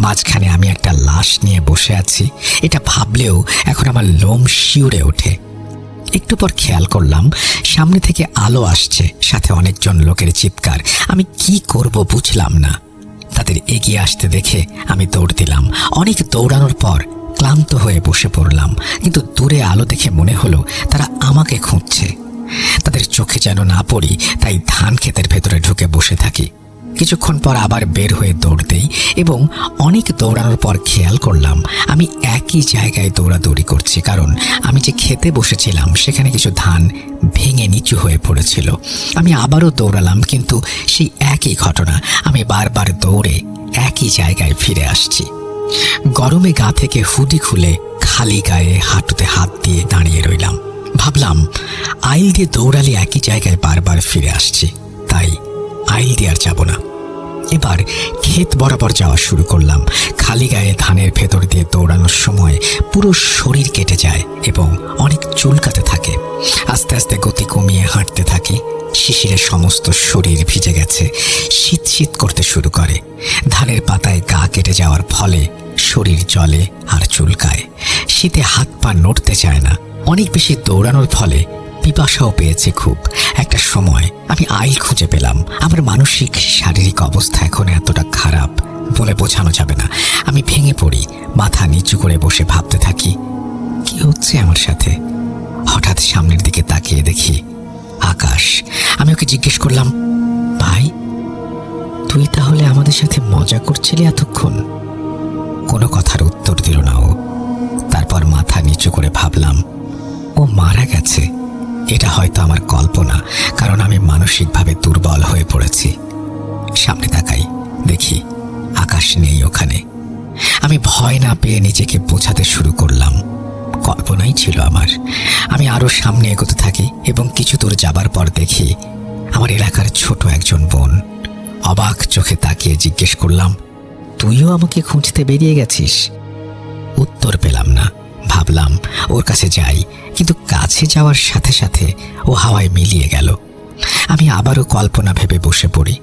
মাঝখানে আমি একটা লাশ নিয়ে বসে আছি। এটা ভাবলেও এখন আমার লোম শিউরে ওঠে। একটু পর খেয়াল করলাম সামনে থেকে আলো আসছে, সাথে অনেকজন লোকের চিৎকার। আমি কি করব বুঝলাম না। তাদের এগিয়ে আসতে দেখে আমি দৌড় দিলাম। অনেক দৌড়ানোর পর ক্লান্ত হয়ে বসে পড়লাম, কিন্তু দূরে আলো দেখে মনে হলো তারা আমাকে খুঁজছে। তাদের চোখে যেন না পড়ি, তাই ধান ক্ষেতের ভেতরে ঢুকে বসে থাকি। কিছুক্ষণ পর আবার বের হয়ে দৌড় দেই এবং অনেক দৌড়ানোর পর খেয়াল করলাম আমি একই জায়গায় দৌড়াদৌড়ি করছি, কারণ আমি যে খেতে বসেছিলাম সেখানে কিছু ধান ভেঙে নিচু হয়ে পড়েছিল। আমি আবারও দৌড়ালাম, কিন্তু সেই একই ঘটনা। আমি বারবার দৌড়ে একই জায়গায় ফিরে আসছি। গরমে গা থেকে হুডি খুলে খালি গায়ে হাঁটুতে হাত দিয়ে দাঁড়িয়ে রইলাম। ভাবলাম আইল দিয়ে দৌড়ালে একই জায়গায় বারবার ফিরে আসছি, তাই আইল দিয়ে আর যাব না। এবার ক্ষেত বরাবর যাওয়া শুরু করলাম। খালি গায়ে ধানের ভেতর দিয়ে দৌড়ানোর সময় পুরো শরীর কেটে যায় এবং অনেক চুলকাতে থাকে। আস্তে আস্তে গতি কমিয়ে হাঁটতে থাকি। শিশিরে সমস্ত শরীর ভিজে গেছে, শীত শীত করতে শুরু করে। ধানের পাতায় গা কেটে যাওয়ার ফলে শরীর জ্বলে আর চুলকায়। শীতে হাত পা নড়তে চায় না। অনেক বেশি দৌড়ানোর ফলে পিপাসাও পেয়েছে খুব। একটা সময় আমি আইল খুঁজে পেলাম। আমার মানসিক শারীরিক অবস্থা এখন এতটা খারাপ বলে বোঝানো যাবে না। আমি ভেঙে পড়ি, মাথা নিচু করে বসে ভাবতে থাকি কি হচ্ছে আমার সাথে। হঠাৎ সামনের দিকে তাকিয়ে দেখি আকাশ। আমি ওকে জিজ্ঞেস করলাম, ভাই তুই তাহলে আমাদের সাথে মজা করছিলি এতক্ষণ? কোনো কথার উত্তর দিল না ও। তারপর মাথা নিচু করে ভাবলাম ও মারা গেছে। এটা হয়তো আমার কল্পনা, কারণ আমি মানসিকভাবে দুর্বল হয়ে পড়েছি। সামনে তাকাই, দেখি আকাশ নেই ওখানে। আমি ভয় না পেয়ে নিজেকে বোঝাতে শুরু করলাম কল্পনাই ছিল আমার। আমি আরো সামনে এগোতে থাকি এবং কিছু দূর যাবার পর দেখি আমার এলাকার ছোট একজন বোন। অবাক চোখে তাকিয়ে জিজ্ঞেস করলাম, তুইও আমাকে খুঁজতে বেরিয়ে গেছিস? উত্তর পেলাম না। ভাবলাম ওর কাছে যাই, কিন্তু কাছে যাওয়ার সাথে সাথে ও হাওয়ায় মিলিয়ে গেল। আমি আবারও কল্পনা ভেবে বসে পড়ি।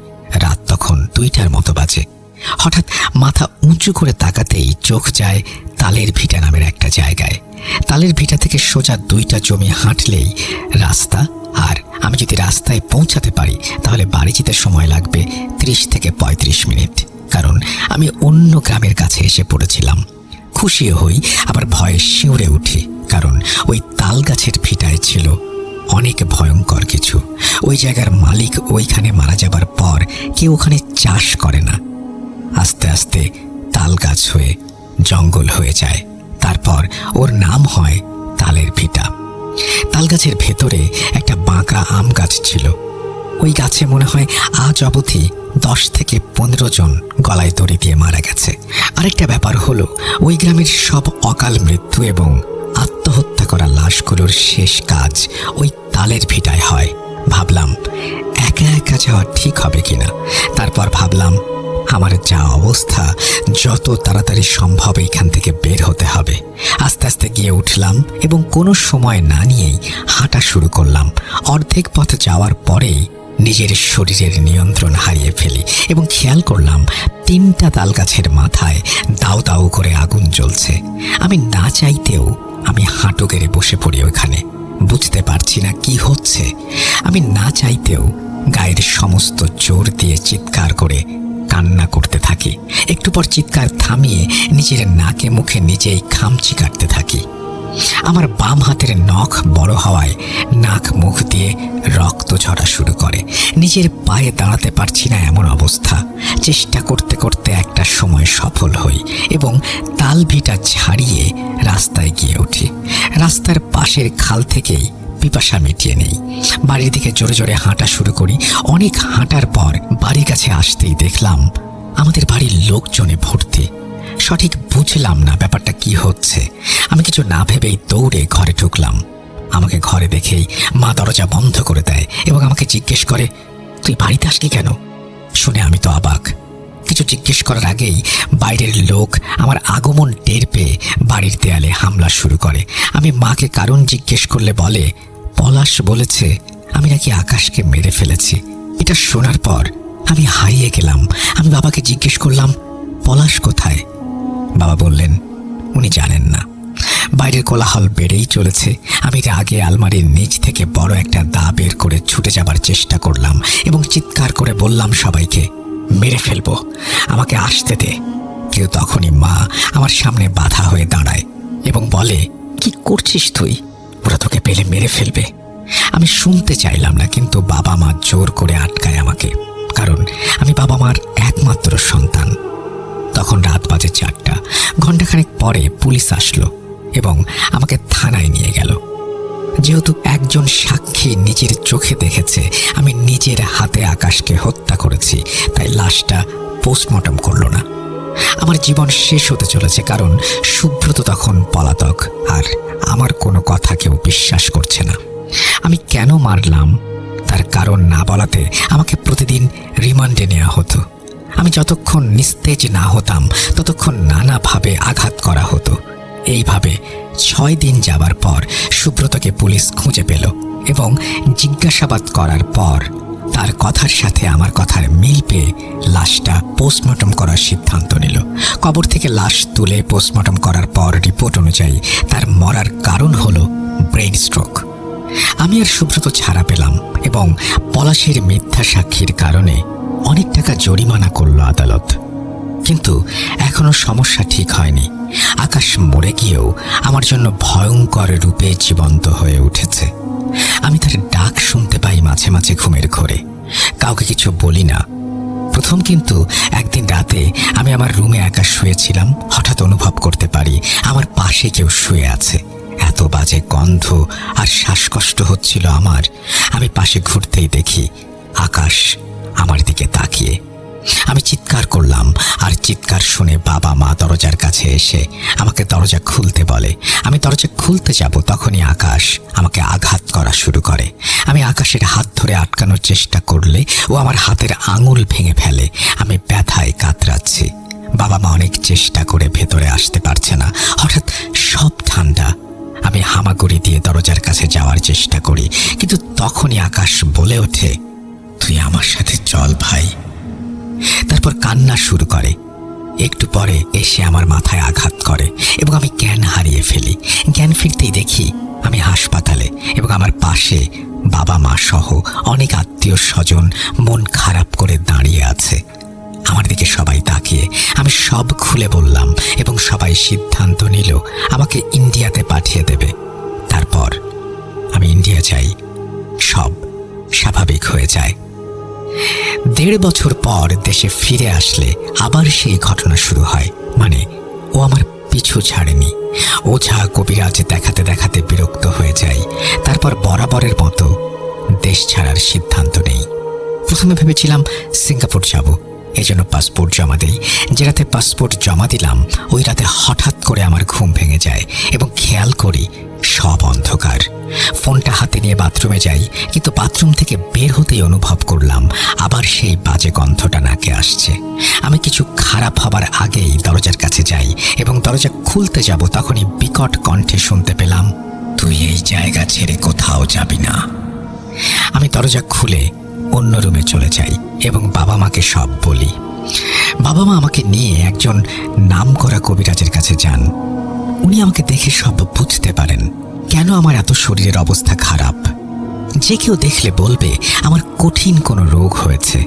রাত তখন 2টার মতো বাজে। হঠাৎ মাথা উঁচু করে তাকাতেই চোখ যায় তালের ভিটা নামের একটা জায়গায়। তালের ভিটা থেকে সোজা 2টা জমি হাঁটলেই রাস্তা, আর আমি যদি রাস্তায় পৌঁছাতে পারি তাহলে বাড়ি যেতে সময় লাগবে 30 থেকে 35 মিনিট, কারণ আমি অন্য গ্রামের কাছে এসে পড়েছিলাম। খুশিও হই, আবার ভয়ে শিউরে উঠি, কারণ ওই তাল গাছের ভিটায় ছিল অনেক ভয়ঙ্কর কিছু। ওই জায়গার মালিক ওইখানে মারা যাবার পর কেউ ওখানে চাষ করে না। আস্তে আস্তে তাল গাছ হয়ে জঙ্গল হয়ে যায়। তারপর ওর নাম হয় তালের ভিটা। তাল গাছের ভেতরে একটা বাঁকা আম গাছ ছিল। ওই গাছে মনে হয় আজ অবধি 10 থেকে 15 জন গলায় দড়ি দিয়ে মারা গেছে। আরেকটা ব্যাপার হলো ওই গ্রামের সব অকাল মৃত্যু এবং আত্মহত্যা করা লাশগুলোর শেষ কাজ ওই তালের ভিটায় হয়। ভাবলাম একা একা যাওয়া ঠিক হবে কিনা। তারপর ভাবলাম আমার যা অবস্থা, যত তাড়াতাড়ি সম্ভব এখান থেকে বের হতে হবে। আস্তে আস্তে গিয়ে উঠলাম এবং কোনো সময় না নিয়েই হাঁটা শুরু করলাম। অর্ধেক পথ যাওয়ার পরেই নিজের শরীরের নিয়ন্ত্রণ হারিয়ে ফেলি এবং খেয়াল করলাম 3টা তাল গাছের মাথায় দাউ দাউ করে আগুন জ্বলছে। আমি না চাইতেও আমি হাঁটু গেড়ে বসে পড়ি ওখানে। বুঝতে পারছি না কি হচ্ছে। আমি না চাইতেও গায়ের সমস্ত জোর দিয়ে চিৎকার করে কান্না করতে থাকি। একটু পর চিৎকার থামিয়ে নিজের নাকে মুখে নিজেই খামচি কাটতে থাকি। আমার বাম হাতের নখ বড় হওয়ায় নাক মুখ দিয়ে রক্ত ঝরা শুরু করে। নিজের পায়ে দাঁড়াতে পারছি না এমন অবস্থা। চেষ্টা করতে করতে একটা সময় সফল হই এবং তাল ভিটা ছাড়িয়ে রাস্তায় গিয়ে উঠি। রাস্তার পাশের খাল থেকেই পিপাসা মিটিয়ে নেই। বাড়ির দিকে জোরে জোরে হাঁটা শুরু করি। অনেক হাঁটার পর বাড়ির কাছে আসতেই দেখলাম আমাদের বাড়ির লোকজনে ভর্তি। সঠিক বুঝলাম না ব্যাপারটা কি হচ্ছে। আমি কিছু না ভেবেই দৌড়ে ঘরে ঢুকলাম। আমাকে ঘরে দেখেই মা দরজা বন্ধ করে দেয় এবং আমাকে জিজ্ঞেস করে, তুই বাড়িতে আসলি কেন? শুনে আমি তো অবাক। কিছু জিজ্ঞেস করার আগেই বাইরের লোক আমার আগমন টের পেয়ে বাড়ির দেয়ালে হামলা শুরু করে। আমি মাকে কারণ জিজ্ঞেস করলে বলে, পলাশ বলেছে আমি নাকি আকাশকে মেরে ফেলেছি। এটা শোনার পর আমি হারিয়ে গেলাম। আমি বাবাকে জিজ্ঞেস করলাম, পলাশ কোথায়? বাবা বললেন, উনি জানেন না। বাইরের কোলাহল বেড়েই চলেছে। আমি রাগে আলমারির নিচ থেকে বড় একটা দা বের করে ছুটে যাবার চেষ্টা করলাম এবং চিৎকার করে বললাম সবাইকে, মেরে ফেলবো, আমাকে আসতে দে। কিন্তু তখনই মা আমার সামনে বাধা হয়ে দাঁড়ায় এবং বলে, কি করছিস তুই? ওরা তোকে পেলে মেরে ফেলবে। আমি শুনতে চাইলাম না, কিন্তু বাবা মা জোর করে আটকায় আমাকে, কারণ আমি বাবা মার একমাত্র সন্তান। তখন রাত বাজে 4টা। ঘণ্টাখানেক পরে পুলিশ আসলো এবং আমাকে থানায় নিয়ে গেল। যেহেতু একজন সাক্ষী নিজের চোখে দেখেছে আমি নিজের হাতে আকাশকে হত্যা করেছি, তাই লাশটা পোস্টমর্টম করলো না। আমার জীবন শেষ হতে চলেছে, কারণ সুব্রত তখন পলাতক, আর আমার কোনো কথা কেউ বিশ্বাস করছে না। আমি কেন মারলাম তার কারণ না বলাতে আমাকে প্রতিদিন রিমান্ডে নেওয়া হতো। আমি যতক্ষণ নিস্তেজ না হতাম ততক্ষণ নানাভাবে আঘাত করা হতো। এইভাবে 6 দিন যাবার পর সুব্রতকে পুলিশ খুঁজে পেল এবং জিজ্ঞাসাবাদ করার পর তার কথার সাথে আমার কথার মিল পেয়ে লাশটা পোস্টমর্টম করার সিদ্ধান্ত নিল। কবর থেকে লাশ তুলে পোস্টমর্টম করার পর রিপোর্ট অনুযায়ী তার মরার কারণ হলো ব্রেইন স্ট্রোক। আমি আর সুব্রত ছাড়া পেলাম এবং পলাশের মিথ্যা সাক্ষীর কারণে অনেক টাকা জরিমানা করল আদালত। কিন্তু এখনো সমস্যা ঠিক হয়নি। আকাশ মরে গিয়েও আমার জন্য ভয়ঙ্কর রূপে জীবন্ত হয়ে উঠেছে। আমি তার ডাক শুনতে পাই মাঝে মাঝে ঘুমের ঘোরে। কাউকে কিছু বলি না প্রথম, কিন্তু একদিন রাতে আমি আমার রুমে একা শুয়েছিলাম। হঠাৎ অনুভব করতে পারি আমার পাশে কেউ শুয়ে আছে। এত বাজে গন্ধ আর শ্বাসকষ্ট হচ্ছিল আমার। আমি পাশে ঘুরতেই দেখি আকাশ আমার দিকে তাকিয়ে। আমি চিৎকার করলাম, আর চিৎকার শুনে বাবা মা দরজার কাছে এসে আমাকে দরজা খুলতে বলে। আমি দরজা খুলতে যাব, তখনই আকাশ আমাকে আঘাত করা শুরু করে। আমি আকাশের হাত ধরে আটকানোর চেষ্টা করলে ও আমার হাতের আঙুল ভেঙে ফেলে। আমি ব্যথায় কাতরাচ্ছি। বাবা মা অনেক চেষ্টা করে ভেতরে আসতে পারছে না। হঠাৎ সব ঠান্ডা। আমি হামাগুড়ি দিয়ে দরজার কাছে যাওয়ার চেষ্টা করি, কিন্তু তখনই আকাশ বলে ওঠে, তুই আমার সাথে চল ভাই। তারপর কান্না শুরু করে। একটু পরে এসে আমার মাথায় আঘাত করে এবং আমি জ্ঞান হারিয়ে ফেলি। জ্ঞান ফিরতেই দেখি আমি হাসপাতালে এবং আমার পাশে বাবা মা সহ অনেক আত্মীয় স্বজন মন খারাপ করে দাঁড়িয়ে আছে। আমার দিকে সবাই তাকিয়ে আমি সব খুলে বললাম এবং সবাই সিদ্ধান্ত নিল আমাকে ইন্ডিয়াতে পাঠিয়ে দেবে। তারপর আমি ইন্ডিয়া যাই। সব স্বাভাবিক হয়ে যায়। 1.5 বছর পর দেশে ফিরে আসলে আবার সেই ঘটনা শুরু হয়। মানে ও আমার পিছু ছাড়েনি। ওঝা কবিরাজ দেখাতে দেখাতে বিরক্ত হয়ে যায়। তারপর বরাবরের মতো দেশ ছাড়ার সিদ্ধান্ত নেই। প্রথমে ভেবেছিলাম সিঙ্গাপুর যাব, এজন্য পাসপোর্ট জমা দেই। যে রাতে পাসপোর্ট জমা দিলাম ওই রাতে হঠাৎ করে আমার ঘুম ভেঙে যায় এবং খেয়াল করি সব অন্ধকার। ফোনটা হাতে নিয়ে বাথরুমে যাই, কিন্তু বাথরুম থেকে বের হতেই অনুভব করলাম আবার সেই বাজে গন্ধটা নাকে আসছে। আমি কিছু খারাপ হবার আগেই দরজার কাছে যাই এবং দরজা খুলতে যাব, তখনই বিকট কণ্ঠে শুনতে পেলাম, তুই এই জায়গা ছেড়ে কোথাও যাবি না। আমি দরজা খুলে অন্য রুমে চলে যাই এবং বাবা মাকে সব বলি। বাবা মা আমাকে নিয়ে একজন নামকরা কবিরাজের কাছে যান। উনি আমাকে দেখে সব বুঝতে পারেন কেন আমার এত শরীরের অবস্থা খারাপ। যে কেউ দেখলে বলবে আমার কঠিন কোনো রোগ হয়েছে।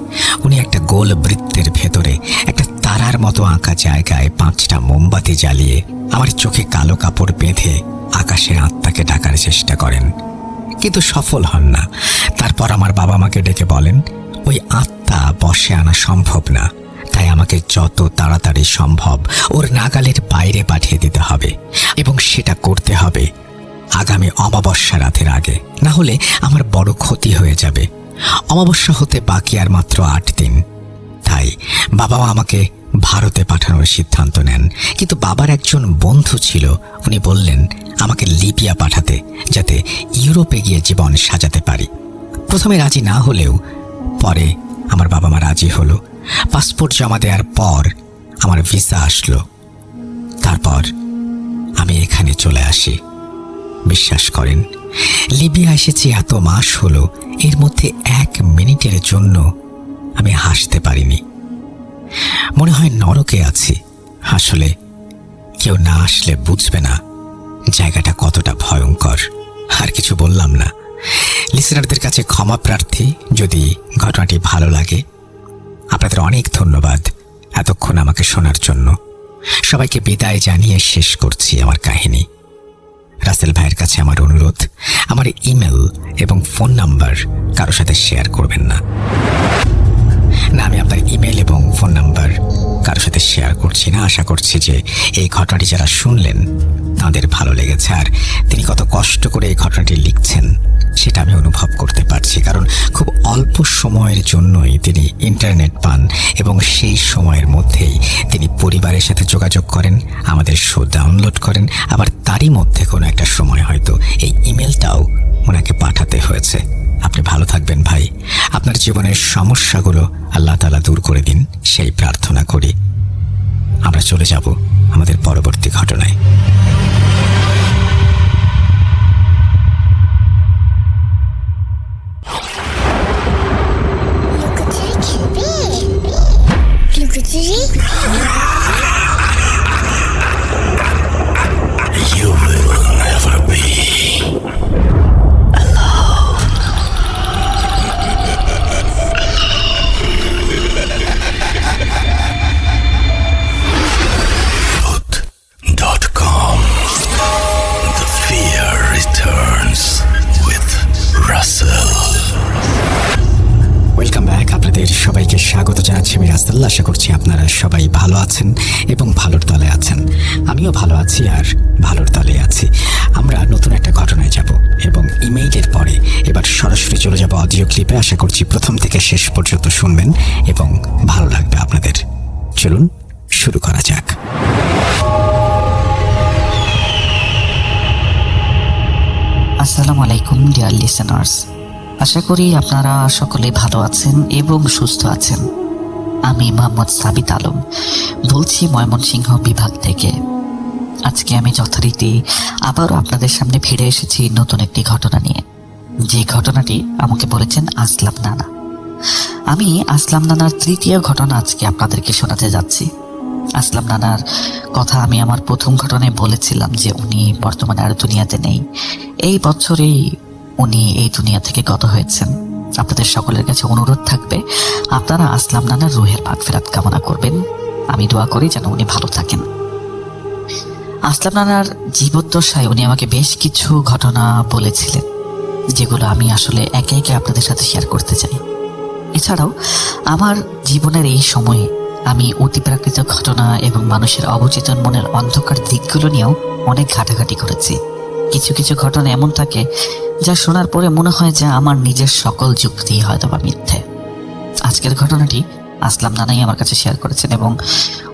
উনি একটা গোল বৃত্তের ভেতরে একটা তারার মতো আঁকা জায়গায় 5টা মোমবাতি জ্বালিয়ে আমার চোখে কালো কাপড় বেঁধে আকাশের আত্মাকে ডাকার চেষ্টা করেন, কিন্তু সফল হন না। তারপর আমার বাবা মাকে ডেকে বলেন ওই আত্মা বশে আনা সম্ভব না, তাই আমাকে যত তাড়াতাড়ি সম্ভব ওর নাগালের বাইরে পাঠিয়ে দিতে হবে এবং সেটা করতে হবে আগামী অমাবস্যা রাতের আগে, না হলে আমার বড় ক্ষতি হয়ে যাবে। অমাবস্যা হতে বাকি আর মাত্র 8 দিন। তাই বাবা আমাকে ভারতে পাঠানোর সিদ্ধান্ত নেন, কিন্তু বাবার একজন বন্ধু ছিল, উনি বললেন আমাকে লিবিয়া পাঠাতে, যাতে ইউরোপে গিয়ে জীবন সাজাতে পারি। প্রথমে রাজি না হলেও পরে আমার বাবা মা রাজি হলো। পাসপোর্ট জমা দেওয়ার পর আমার ভিসা আসলো। তারপর আমি এখানে চলে আসি। বিশ্বাস করেন, লিবিয়া এসেছি এত মাস হলো, এর মধ্যে 1 মিনিটের জন্য আমি হাসতে পারিনি। মনে হয় নরকে আছি। আসলে কেউ না আসলে বুঝবে না জায়গাটা কতটা ভয়ঙ্কর। আর কিছু বললাম না। লিসেনারদের কাছে ক্ষমা প্রার্থী যদি ঘটনাটি ভালো লাগে। আপনাদের অনেক ধন্যবাদ এতক্ষণ আমাকে শোনার জন্য। সবাইকে বিদায় জানিয়ে শেষ করছি আমার কাহিনী। রাসেল ভাইয়ের কাছে আমার অনুরোধ, আমার ইমেল এবং ফোন নাম্বার কারো সাথে শেয়ার করবেন না। আমি আপনার ইমেল এবং ফোন নাম্বার কারোর সাথে শেয়ার করছি না। আশা করছি যে এই ঘটনাটি যারা শুনলেন তাদের ভালো লেগেছে। আর তিনি কত কষ্ট করে এই ঘটনাটি লিখছেন সেটা আমি অনুভব করতে পারছি, কারণ খুব অল্প সময়ের জন্যই তিনি ইন্টারনেট পান এবং সেই সময়ের মধ্যেই তিনি পরিবারের সাথে যোগাযোগ করেন, আমাদের শো ডাউনলোড করেন, আবার তারই মধ্যে কোনো একটা সময় হয়তো এই ইমেলটাও ওনাকে পাঠাতে হয়েছে। আপনি ভালো থাকবেন ভাই। আপনার জীবনের সমস্যাগুলো আল্লাহ তাআলা দূর করে দিন সেই প্রার্থনা করি। আমরা চলে যাব আমাদের পরবর্তী ঘটনায়। লুকোচুরি খেলবে? লুকোচুরি? You will never be alone.com. The fear returns with Russell. Welcome back. আপনাদের সবাইকে স্বাগত জানাচ্ছি আমি রাসেল। আশা করছি আপনারা সবাই ভালো আছেন এবং ভালোর তলে আছেন। আমিও ভালো আছি আর ভালোর তলে আছি। আমরা নতুন একটা ঘটনায় যাব এবং ইমেইলের পরে এবার সরাসরি চলে যাব অডিও ক্লিপে। আশা করছি প্রথম থেকে শেষ পর্যন্ত শুনবেন এবং ভালো লাগবে আপনাদের। চলুন শুরু করা যাক। আসসালামু আলাইকুম ডিয়ার লিসেনার্স, আশা করি আপনারা সকলে ভালো আছেন এবং সুস্থ আছেন। আমি মোহাম্মদ সাবিত আলম বলছি ময়মনসিংহ বিভাগ থেকে। আজকে আমি যথারীতি আবারও আপনাদের সামনে ফিরে এসেছি নতুন একটি ঘটনা নিয়ে, যে ঘটনাটি আমাকে বলেছেন আসলাম নানা। আমি আসলাম নানার তৃতীয় ঘটনা আজকে আপনাদেরকে শোনাতে যাচ্ছি। আসলাম নানার কথা আমি আমার প্রথম ঘটনায় বলেছিলাম যে উনি বর্তমানে আর দুনিয়াতে নেই। এই বছরেই উনি এই দুনিয়া থেকে গত হয়েছেন। আপনাদের সকলের কাছে অনুরোধ থাকবে আপনারা আসলাম নানার রুহের মাগফিরাত কামনা করবেন। আমি দোয়া করি যেন উনি ভালো থাকেন। আসলাম নানার জীবদ্দশায় উনি আমাকে বেশ কিছু ঘটনা বলেছিলেন, যেগুলো আমি আসলে একে একে আপনাদের সাথে শেয়ার করতে চাই। এছাড়াও আমার জীবনের এই সময়ে আমি অতিপ্রাকৃত ঘটনা এবং মানুষের অবচেতন মনের অন্ধকার দিকগুলো নিয়েও অনেক ঘাটাঘাটি করেছি। কিছু কিছু ঘটনা এমন থাকে যা শোনার পরে মনে হয় যে আমার নিজের সকল যুক্তি হয়তো বা মিথ্যে। আজকের ঘটনাটি আসলাম নানাই আমার কাছে শেয়ার করেছেন এবং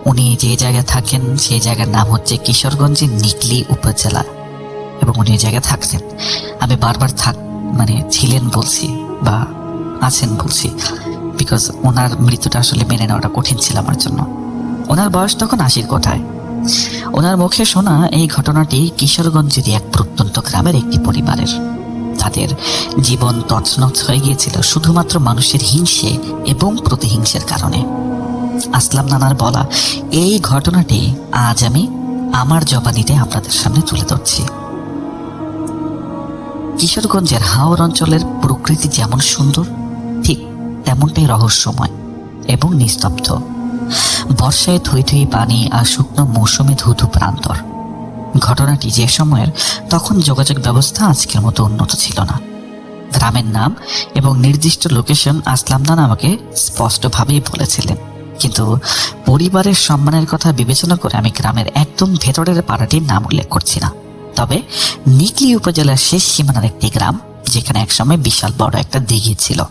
উনি যে জায়গায় থাকেন সেই জায়গার নাম হচ্ছে কিশোরগঞ্জের নিকলি উপজেলা এবং উনি এই জায়গায় থাকতেন। আমি বারবার ছিলেন বলছি বা আছেন বলছি, বিকজ ওনার মৃত্যুটা আসলে মেনে নেওয়াটা কঠিন ছিল আমার জন্য। ওনার বয়স তখন 80-র কোঠায়। ওনার মুখে শোনা এই ঘটনাটি কিশোরগঞ্জের এক প্রত্যন্ত গ্রামের একটি পরিবারের। তাদের জীবন তছনছ হয়ে গিয়েছিল শুধুমাত্র মানুষের হিংসে এবং প্রতিহিংসের কারণে। আসলাম নানার বলা এই ঘটনাটি আজ আমি আমার জবানিতে আপনাদের সামনে তুলে ধরছি। কিশোরগঞ্জের হাওর অঞ্চলের প্রকৃতি যেমন সুন্দর, ঠিক তেমনটাই রহস্যময় এবং নিস্তব্ধ। বর্ষায় থই থই পানি আর শুকনো মৌসুমে ধুধু প্রান্তর। ঘটনাটি যে সময়ের, তখন যোগাযোগ ব্যবস্থা আজকের মতো উন্নত ছিল না। গ্রামের নাম এবং নির্দিষ্ট লোকেশন আসলাম নানা আমাকে স্পষ্টভাবেই বলেছিলেন, কিন্তু পরিবারের সম্মানের কথা বিবেচনা করে আমি গ্রামের একদম ভেতরের পাড়াটির নাম উল্লেখ করছি না। তবে নিকলি উপজেলার শেষ সীমানার একটি গ্রাম, যেখানে একসময় বিশাল বড় একটা দিঘি ছিল।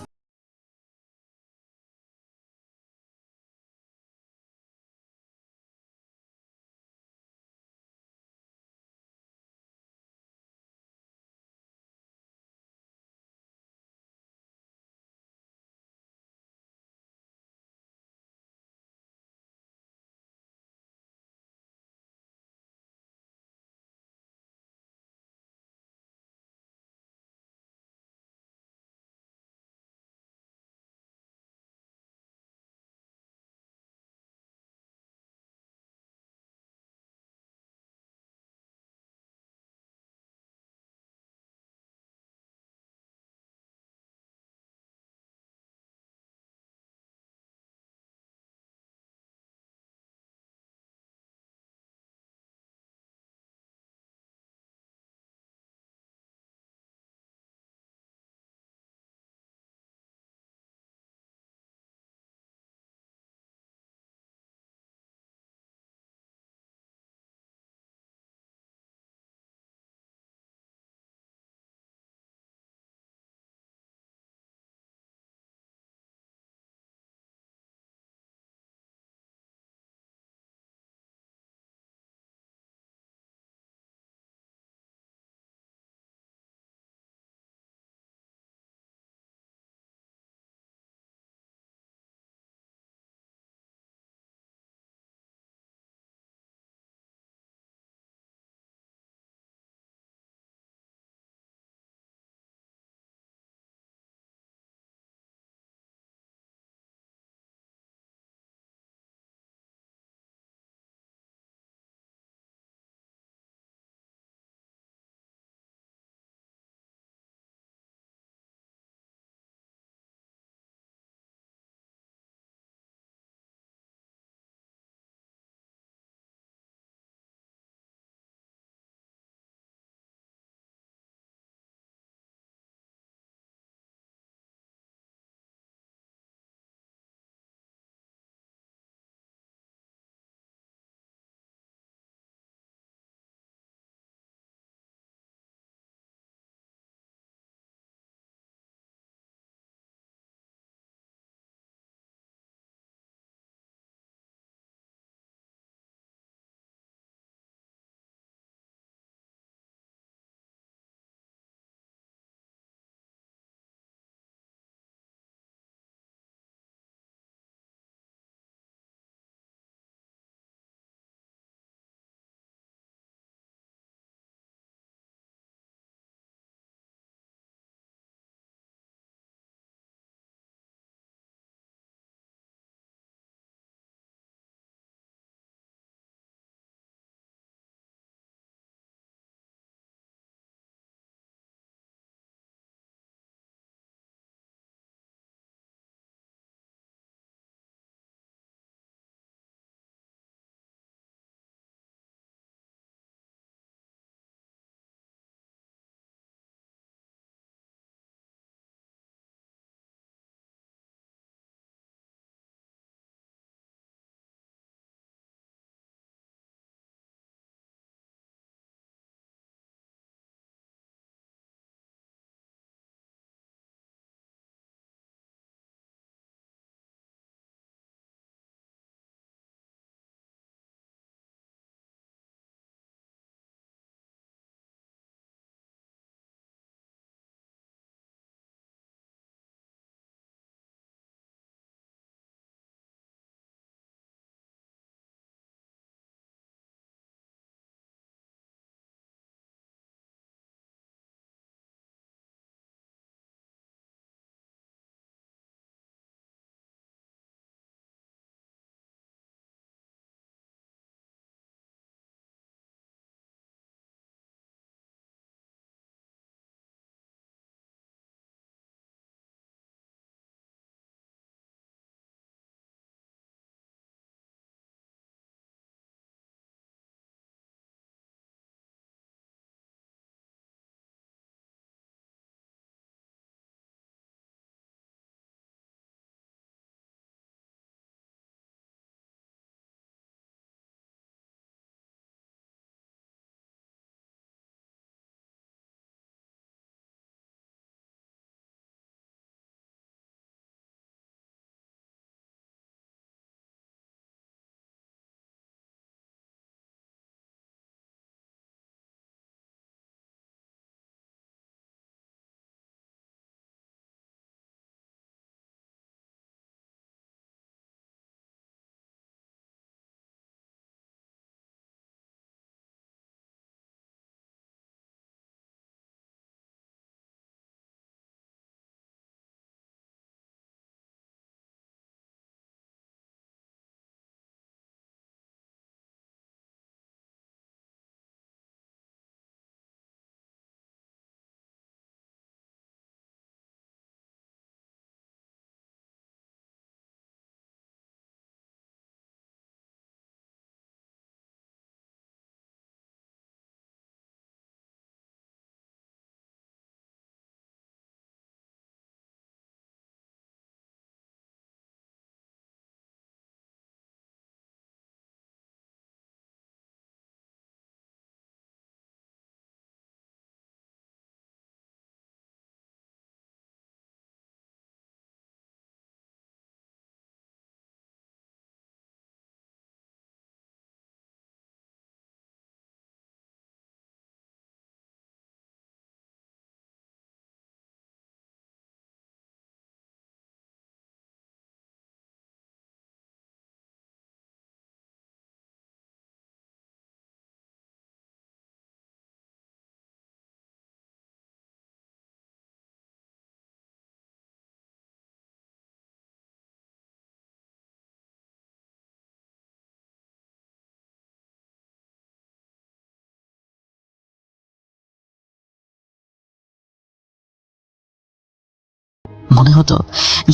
মনে হতো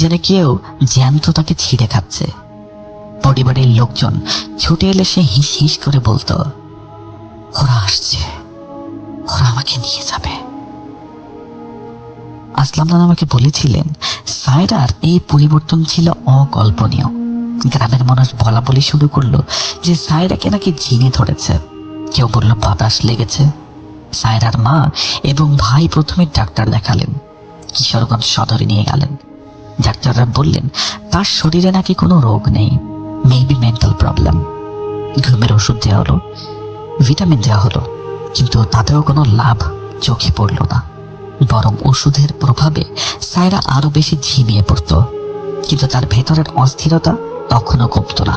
যেন কেউ জ্যান্ত তাকে ছিঁড়ে খাচ্ছে। পরিবারের লোকজন ছুটে এলে সে হিস হিস করে বলতো, ওরা আসছে, ওরা আমাকে নিয়ে যাবে। আসলাম আমাকে বলেছিলেন সায়রার এই পরিবর্তন ছিল অকল্পনীয়। গ্রামের মানুষ বলা বলি শুরু করলো যে সায়রাকে নাকি ঝিঙে ধরেছে, কেউ বলল বাতাস লেগেছে। সায়রার মা এবং ভাই প্রথমে ডাক্তার দেখালেন, কিশোরগঞ্জ সদরে নিয়ে গেলেন। ডাক্তাররা বললেন তার শরীরে নাকি কোনো রোগ নেই, মেবি মেন্টাল প্রবলেম। ঘুমের ওষুধ দেওয়া হলো, ভিটামিন দেওয়া হলো, কিন্তু তাতেও কোনো লাভ চোখে পড়ল না। বরং ওষুধের প্রভাবে সায়রা আরো বেশি ঝিমিয়ে পড়ত, কিন্তু তার ভেতরের অস্থিরতা তখনও কমত না।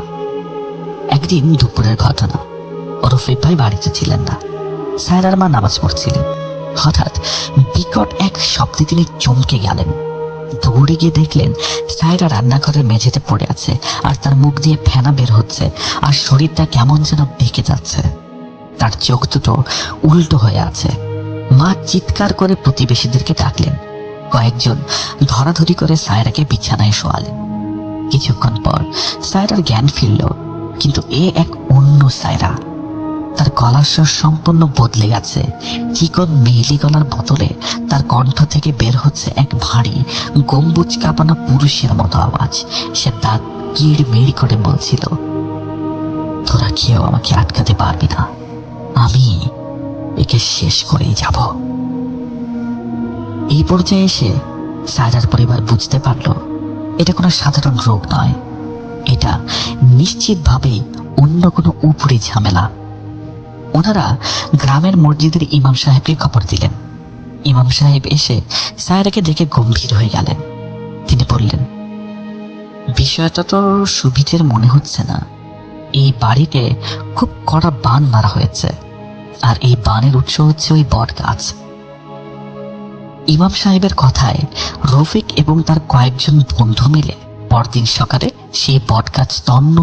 একদিন দুপুরের ঘটনা, রফিক ভাই বাড়িতে ছিলেন না। সায়রার মা নামাজ পড়ছিলেন। হঠাৎ বিকট এক শব্দে তিনি চমকে গেলেন। দৌড়ে গিয়ে দেখলেন সায়রা রান্নাঘরের মেঝেতে পড়ে আছে, আর তার মুখ দিয়ে ফেনা বের হচ্ছে, আর শরীরটা কেমন যেন বেঁকে যাচ্ছে। তার চোখ দুটো উল্টো হয়ে আছে। মা চিৎকার করে প্রতিবেশীদেরকে ডাকলেন। কয়েকজন ধরাধরি করে সায়রাকে বিছানায় শোয়ালেন। কিছুক্ষণ পর সায়রার জ্ঞান ফিরল, কিন্তু এ এক অন্য সায়রা। তার গলার স্বর সম্পূর্ণ বদলে গেছে। চিকন মেহেলি গলার বদলে তার কণ্ঠ থেকে বের হচ্ছে এক ভারী গম্বুজ কাঁপানো পুরুষের মতো আওয়াজ। সে দাঁত কিড়মিড় করে বলছিল, তোরা কেউ আমাকে আটকাতে পারবি না, আমি একে শেষ করেই যাব। এই পর্যায়ে এসে সায়রার পরিবার বুঝতে পারল এটা কোনো সাধারণ রোগ নয়, এটা নিশ্চিতভাবেই অন্য কোনো উপরি ঝামেলা। ওনারা গ্রামের মসজিদের ইমাম সাহেবকে খবর দিলেন। ইমাম সাহেব এসে সায়রাকে দেখে গম্ভীর হয়ে গেলেন। তিনি বললেন, বিষয়টা তো সুবিধের মনে হচ্ছে না। এই বাড়িতে খুব কড়া বান মারা হয়েছে, আর এই বানের উৎস হচ্ছে ওই বট গাছ। ইমাম সাহেবের কথায় রফিক এবং তার কয়েকজন বন্ধু মিলে পরদিন সকালে সেই বট গাছ তন্ন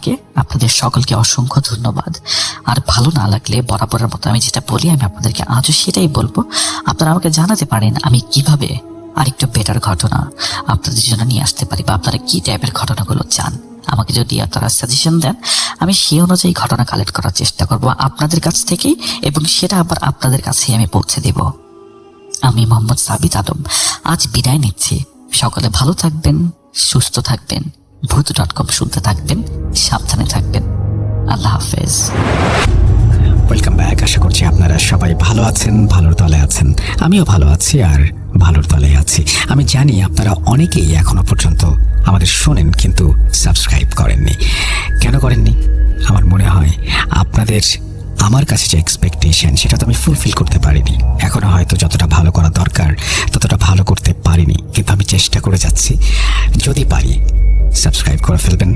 থেকে। আপনাদের সকলকে অসংখ্য ধন্যবাদ। আর ভালো না লাগলে বরাবরের মতো আমি যেটা বলি আমি আপনাদেরকে আজও সেটাই বলবো। আপনারা আমাকে জানাতে পারেন আমি কিভাবে আরেকটু বেটার ঘটনা আপনাদের জন্য নিয়ে আসতে পারি, বা আপনারা কি টাইপের ঘটনাগুলো চান। আমাকে যদি আপনারা সাজেশন দেন আমি সেই অনুযায়ী ঘটনা কালেক্ট করার চেষ্টা করব আপনাদের কাছ থেকেই, এবং সেটা আবার আপনাদের কাছেই আমি পৌঁছে দেব। আমি মোহাম্মদ সাবিত আলম আজ বিদায় নিচ্ছি। সকলে ভালো থাকবেন, সুস্থ থাকবেন, ভূত.com শুনতে থাকবেন, সাবধানে থাকবেন। আল্লাহ হাফেজ। Welcome back. আশা করছি আপনারা সবাই ভালো আছেন, ভালোর দলে আছেন। আমিও ভালো আছি আর ভালোর দলে আছি। আমি জানি আপনারা অনেকেই এখনো পর্যন্ত আমাদের শোনেন কিন্তু সাবস্ক্রাইব করেননি। কেন করেননি? আমার মনে হয় আপনাদের আমার কাছে যে এক্সপেকটেশন সেটা তো আমি ফুলফিল করতে পারিনি। এখনো হয়তো যতটা ভালো করা দরকার ততটা ভালো করতে পারিনি, কিন্তু আমি চেষ্টা করে যাচ্ছি। যদি পারি সাবস্ক্রাইব করে ফেলবেন,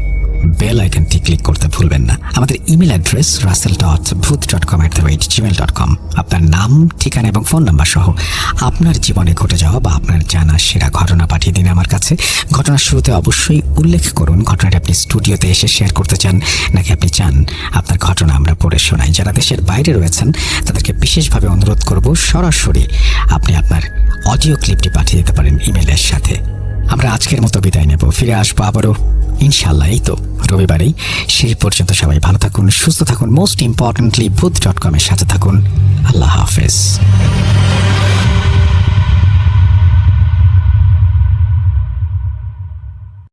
বেল আইকনটি ক্লিক করতে ভুলবেন না। আমাদের ইমেল অ্যাড্রেস russell.booth.com@gmail.com। আপনার নাম, ঠিকানা এবং ফোন নাম্বার সহ আপনার জীবনে ঘটে যাওয়া বা আপনার জানা সেরা ঘটনা পাঠিয়ে দিন আমার কাছে। ঘটনার শুরুতে অবশ্যই উল্লেখ করুন ঘটনাটা আপনি স্টুডিওতে এসে শেয়ার করতে চান নাকি আপনি চান আপনার ঘটনা আমরা পড়ে শোনাই। যারা দেশের বাইরে রয়েছেন তাদেরকে বিশেষভাবে অনুরোধ করব সরাসরি আপনি আপনার অডিও ক্লিপটি পাঠিয়ে দিতে পারেন ইমেলের সাথে। আমরা আজকের মতো বিদায় নেব, ফিরে আসবো আবারও ইনশাল্লাহ এই তো রবিবারেই। সেই পর্যন্ত সবাই ভালো থাকুন, সুস্থ থাকুন, মোস্ট ইম্পর্টেন্টলি ভূত.com এর সাথে থাকুন। আল্লাহ হাফেজ।